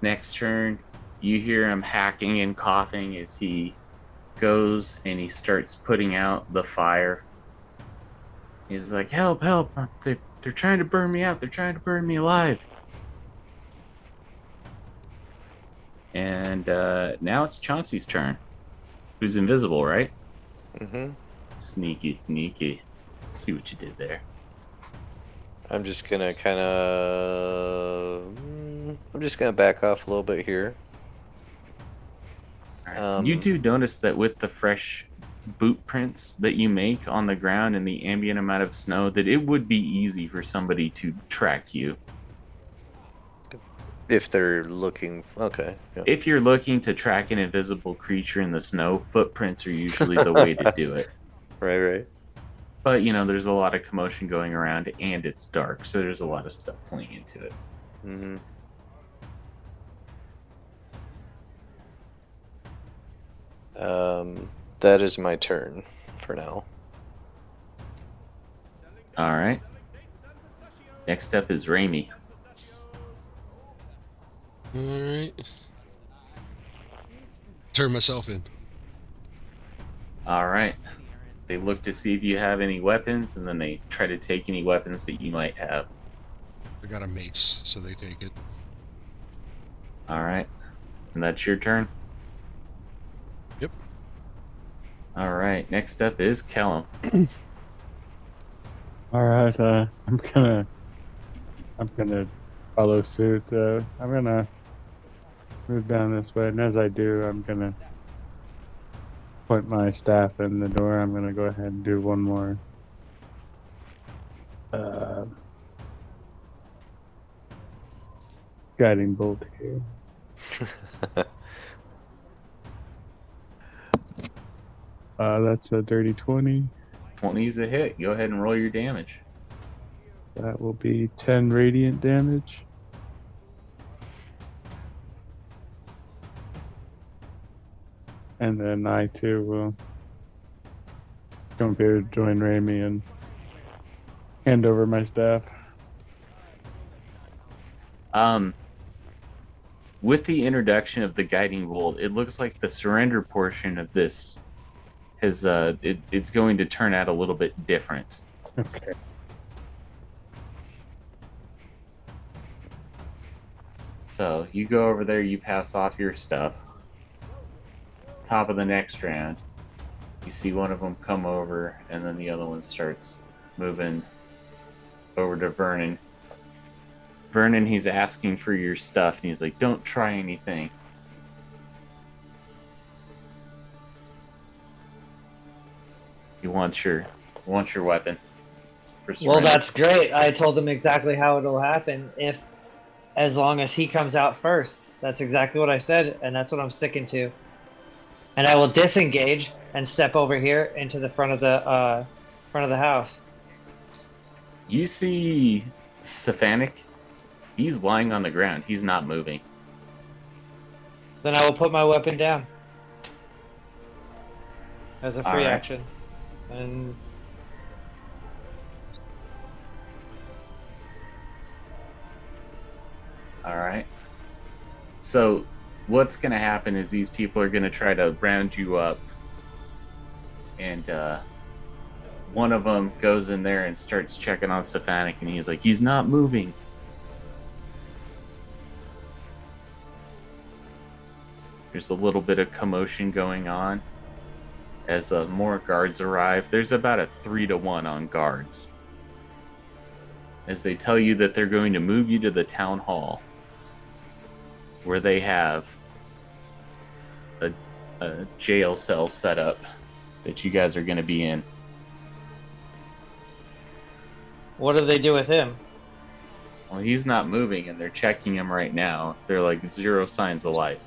Next turn, you hear him hacking and coughing as he goes and he starts putting out the fire. He's like, help, help. They're trying to burn me out. They're trying to burn me alive. And now it's Chauncey's turn. Who's invisible, right? Mm-hmm. Sneaky, sneaky. See what you did there. I'm just gonna back off a little bit here. Right. You do notice that with the fresh boot prints that you make on the ground and the ambient amount of snow, that it would be easy for somebody to track you. If they're looking, okay. Yeah. If you're looking to track an invisible creature in the snow, footprints are usually the way to do it. Right. But, there's a lot of commotion going around, and it's dark, so there's a lot of stuff playing into it. Mm-hmm. That is my turn for now. All right. Next up is Raimi. Alright. Turn myself in. All right. They look to see if you have any weapons, and then they try to take any weapons that you might have. I got a mace, so they take it. All right. And that's your turn? Yep. All right. Next up is Caelum. All right, I'm gonna follow suit. I'm gonna move down this way, and as I do, I'm gonna point my staff in the door. I'm gonna go ahead and do one more guiding bolt here. That's a dirty 20. 20 is a hit. Go ahead and roll your damage. That will be 10 radiant damage. And then I too will come up here to join Raimi and hand over my staff. With the introduction of the guiding bolt, it looks like the surrender portion of this has it's going to turn out a little bit different. Okay. So you go over there, you pass off your stuff. Top of the next round, you see one of them come over, and then the other one starts moving over to Vernin. Vernin, he's asking for your stuff, and he's like, don't try anything. You want your weapon. Well, that's great. I told him exactly how it'll happen as long as he comes out first. That's exactly what I said, and that's what I'm sticking to. And I will disengage and step over here into the front of the house. You see Sephek. He's lying on the ground. He's not moving. Then I will put my weapon down as a free Alright. action. And All right. So what's going to happen is these people are going to try to round you up. And one of them goes in there and starts checking on Sephek, and he's like, he's not moving. There's a little bit of commotion going on as more guards arrive. There's about a 3-to-1 on guards. As they tell you that they're going to move you to the town hall, where they have a jail cell set up that you guys are going to be in. what do they do with him? Well, he's not moving, and they're checking him right now. They're like 0 signs of life.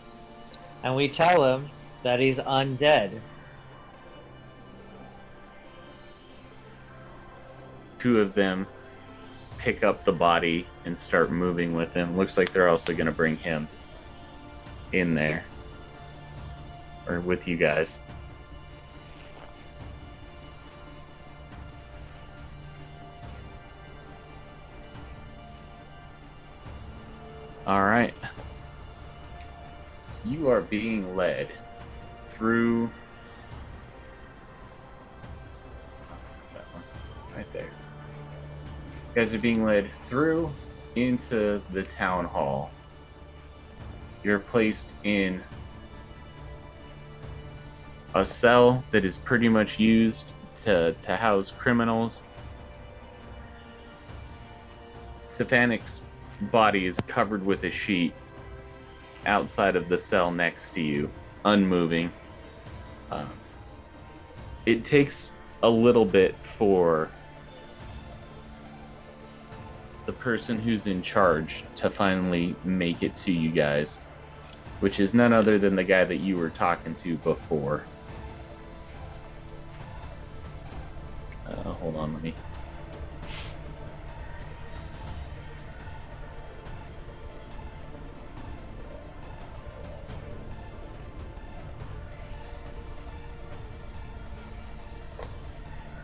And we tell him that he's undead. 2 of them pick up the body and start moving with him. Looks like they're also going to bring him in there. Or with you guys. Alright. You are being led through that one right there. You guys are being led through into the town hall. You're placed in a cell that is pretty much used to house criminals. Sephek's body is covered with a sheet outside of the cell next to you, unmoving. It takes a little bit for the person who's in charge to finally make it to you guys, which is none other than the guy that you were talking to before. Hold on, let me...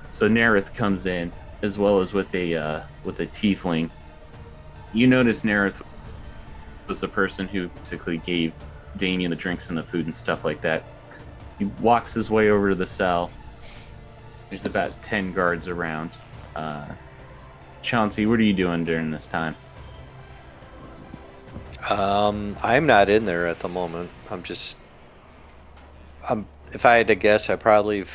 So Naerth comes in, as well as with a tiefling. You notice Naerth was the person who basically gave Damien the drinks and the food and stuff like that. He walks his way over to the cell. There's about 10 guards around. Chauncey, what are you doing during this time? I'm not in there at the moment. If I had to guess, I probably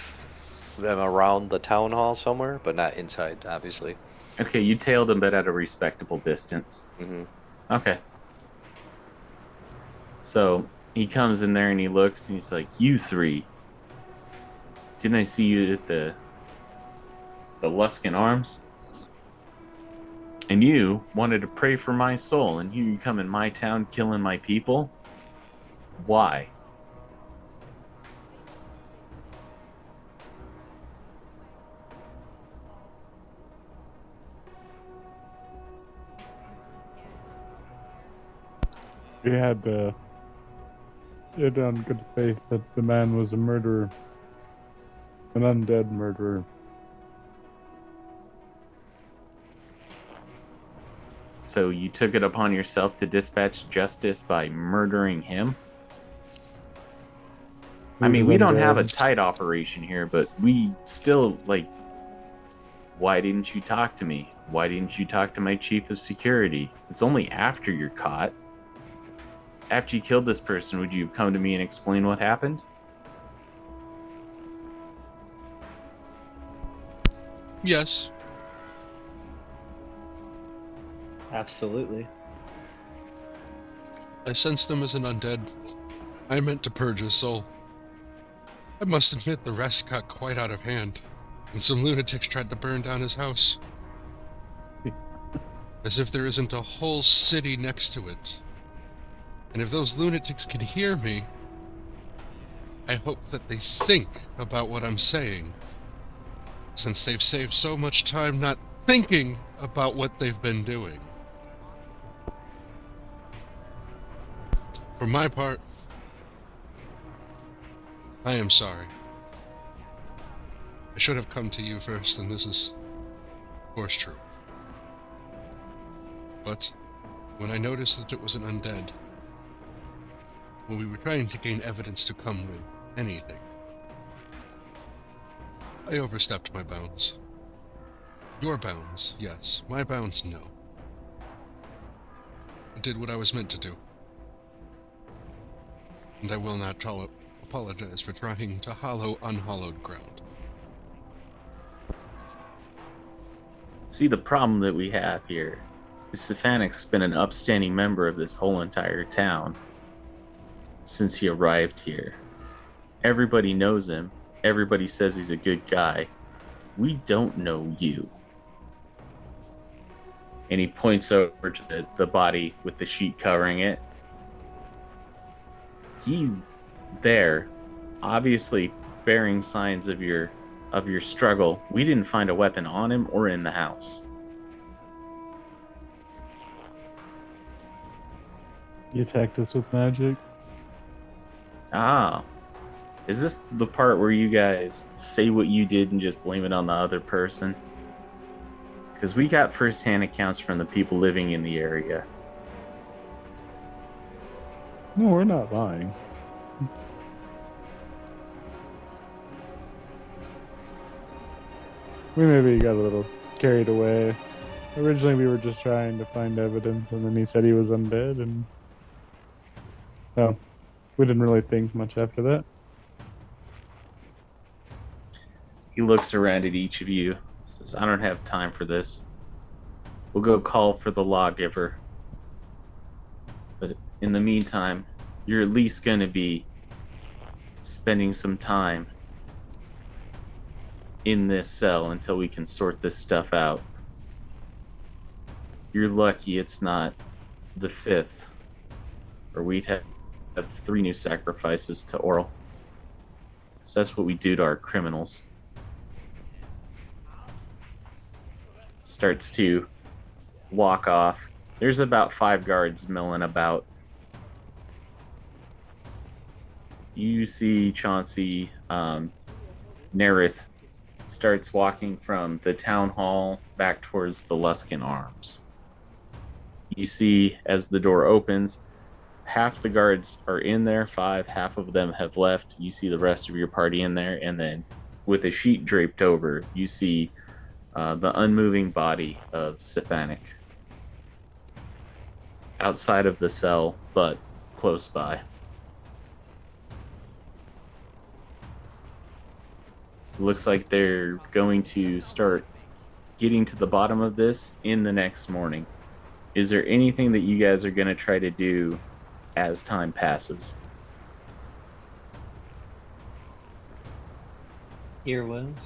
am around the town hall somewhere, but not inside, obviously. Okay, you tailed him, but at a respectable distance. Mm-hmm. Okay. So he comes in there and he looks and he's like, "You 3. Didn't I see you at the Luskan Arms? And you wanted to pray for my soul, and here you come in my town killing my people? Why?" We had it on good faith that the man was a murderer, an undead murderer. So you took it upon yourself to dispatch justice by murdering him? I mean, we don't have a tight operation here, but we still, like, why didn't you talk to me? Why didn't you talk to my chief of security? It's only after you're caught. After you killed this person, would you have come to me and explain what happened? Yes. Absolutely. I sensed him as an undead. I meant to purge his soul. I must admit the rest got quite out of hand, and some lunatics tried to burn down his house. As if there isn't a whole city next to it. And if those lunatics can hear me, I hope that they think about what I'm saying, since they've saved so much time not thinking about what they've been doing. For my part, I am sorry. I should have come to you first, and this is, of course, true. But when I noticed that it was an undead, when we were trying to gain evidence to come with anything, I overstepped my bounds. Your bounds, yes. My bounds, no. I did what I was meant to do. And I will not apologize for trying to hollow unhallowed ground. See, the problem that we have here is Sephanic's been an upstanding member of this whole entire town since he arrived here. Everybody knows him. Everybody says he's a good guy. We don't know you. And he points over to the body with the sheet covering it. He's there, obviously bearing signs of your struggle. We didn't find a weapon on him or in the house. You attacked us with magic? Ah. Is this the part where you guys say what you did and just blame it on the other person? Because we got first-hand accounts from the people living in the area. No, we're not lying. We maybe got a little carried away. Originally, we were just trying to find evidence, and then he said he was undead, and well, we didn't really think much after that. He looks around at each of you, says, I don't have time for this. We'll go call for the lawgiver. But in the meantime, you're at least going to be spending some time in this cell until we can sort this stuff out. You're lucky it's not the 5th, or we'd have 3 new sacrifices to Oral. So that's what we do to our criminals. Starts to walk off. There's about 5 guards milling about. You see Chauncey, Naerth starts walking from the town hall back towards the Luskan Arms. You see, as the door opens, half the guards are in there, 5, half of them have left. You see the rest of your party in there, and then with a sheet draped over, you see the unmoving body of Sephek. Outside of the cell, but close by. Looks like they're going to start getting to the bottom of this in the next morning. Is there anything that you guys are going to try to do as time passes? Cure wounds?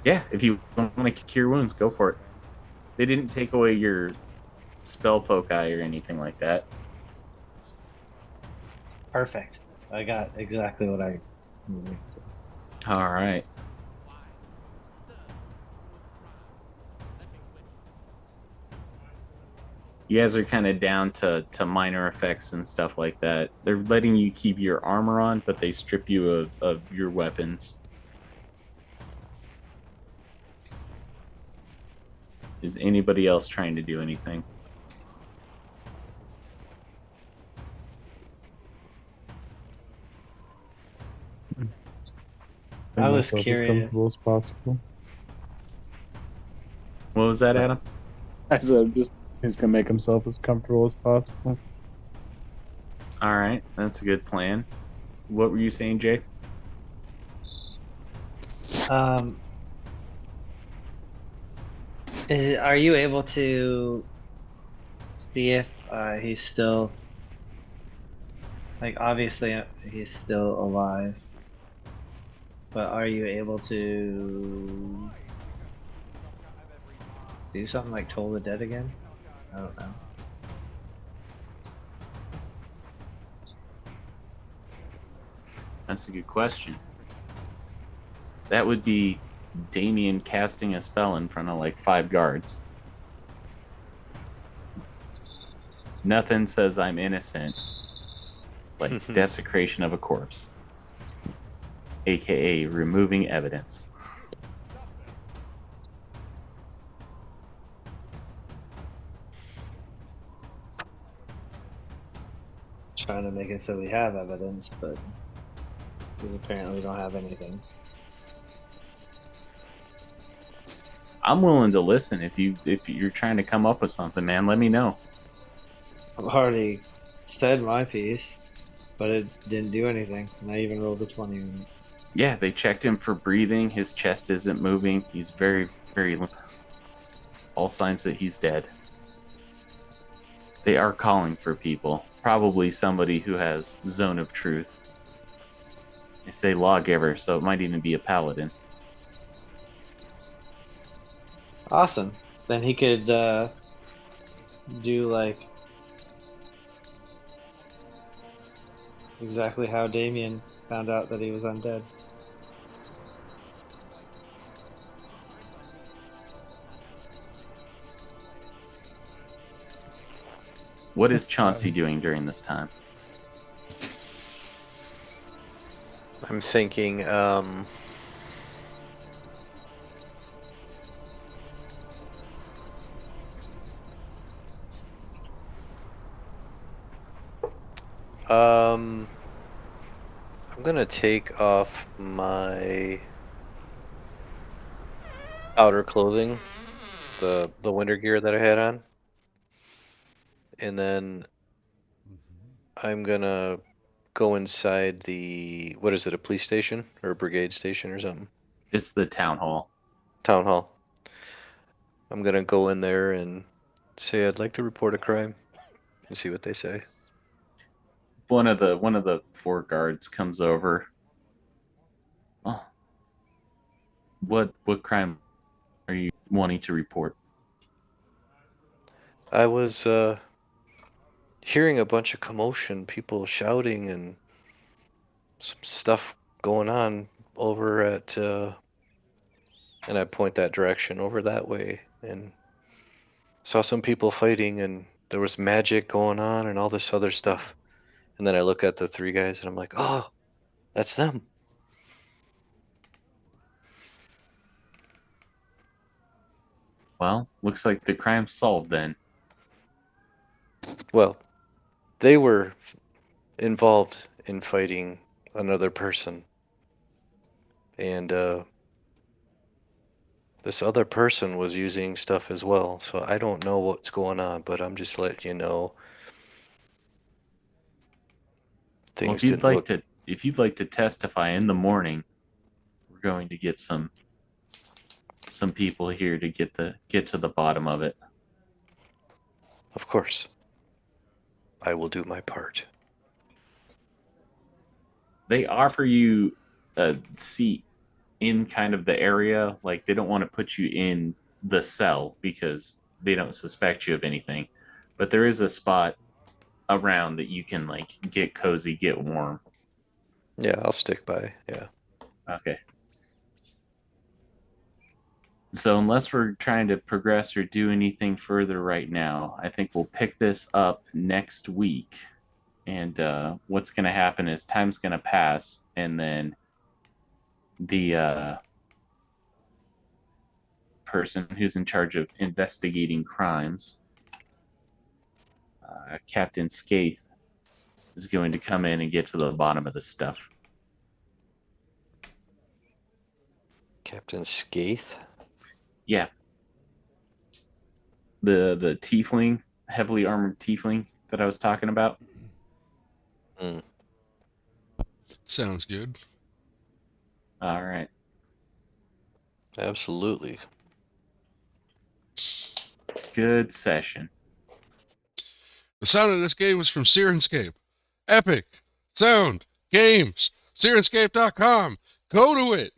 Yeah, if you want to cure wounds, go for it. They didn't take away your spell poke eye or anything like that. Perfect. I got exactly what I needed. All right. You guys are kind of down to minor effects and stuff like that. They're letting you keep your armor on, but they strip you of your weapons. Is anybody else trying to do anything? I was Myself curious. As comfortable as possible. What was that, Adam? I said just he's gonna make himself as comfortable as possible. All right, that's a good plan. What were you saying, Jay? Are you able to see if he's still, like, obviously he's still alive, but are you able to do something like Toll the Dead again? I don't know. That's a good question. That would be Damien casting a spell in front of like 5 guards. Nothing says I'm innocent, like desecration of a corpse. aka removing evidence. Trying to make it so we have evidence, but we apparently don't have anything. I'm willing to listen if you're trying to come up with something, man. Let me know. I've already said my piece, but it didn't do anything. And I even rolled a 20 on it. Yeah, they checked him for breathing. His chest isn't moving. He's very, very limp. All signs that he's dead. They are calling for people. Probably somebody who has zone of truth. They say lawgiver, so it might even be a paladin. Awesome. Then he could do like exactly how Damien found out that he was undead. What is Chauncey doing during this time? I'm thinking, I'm gonna take off my outer clothing, the winter gear that I had on, and then I'm gonna go inside the, what is it, a police station or a brigade station or something? It's the town hall. Town hall. I'm gonna go in there and say I'd like to report a crime and see what they say. One of the 4 guards comes over. Oh, what crime are you wanting to report? I was hearing a bunch of commotion, people shouting and some stuff going on over at and I point that direction over that way, and saw some people fighting, and there was magic going on and all this other stuff. And then I look at the 3 guys and I'm like, oh, that's them. Well, looks like the crime's solved then. Well, they were involved in fighting another person, and this other person was using stuff as well. So I don't know what's going on, but I'm just letting you know. Well, Things didn't look. if you'd like to testify in the morning, we're going to get some people here to get to the bottom of it. Of course. I will do my part. They offer you a seat in kind of the area. Like, they don't want to put you in the cell because they don't suspect you of anything. But there is a spot around that you can, like, get cozy, get warm. Yeah, I'll stick by. Yeah. Okay. So unless we're trying to progress or do anything further right now, I think we'll pick this up next week. And what's going to happen is time's going to pass, and then the person who's in charge of investigating crimes, Captain Skaith, is going to come in and get to the bottom of this stuff. Captain Skaith? Yeah. The tiefling, heavily armored tiefling that I was talking about. Mm. Sounds good. All right. Absolutely. Good session. The sound of this game was from Syrinscape. Epic sound games. Syrinscape.com. Go to it.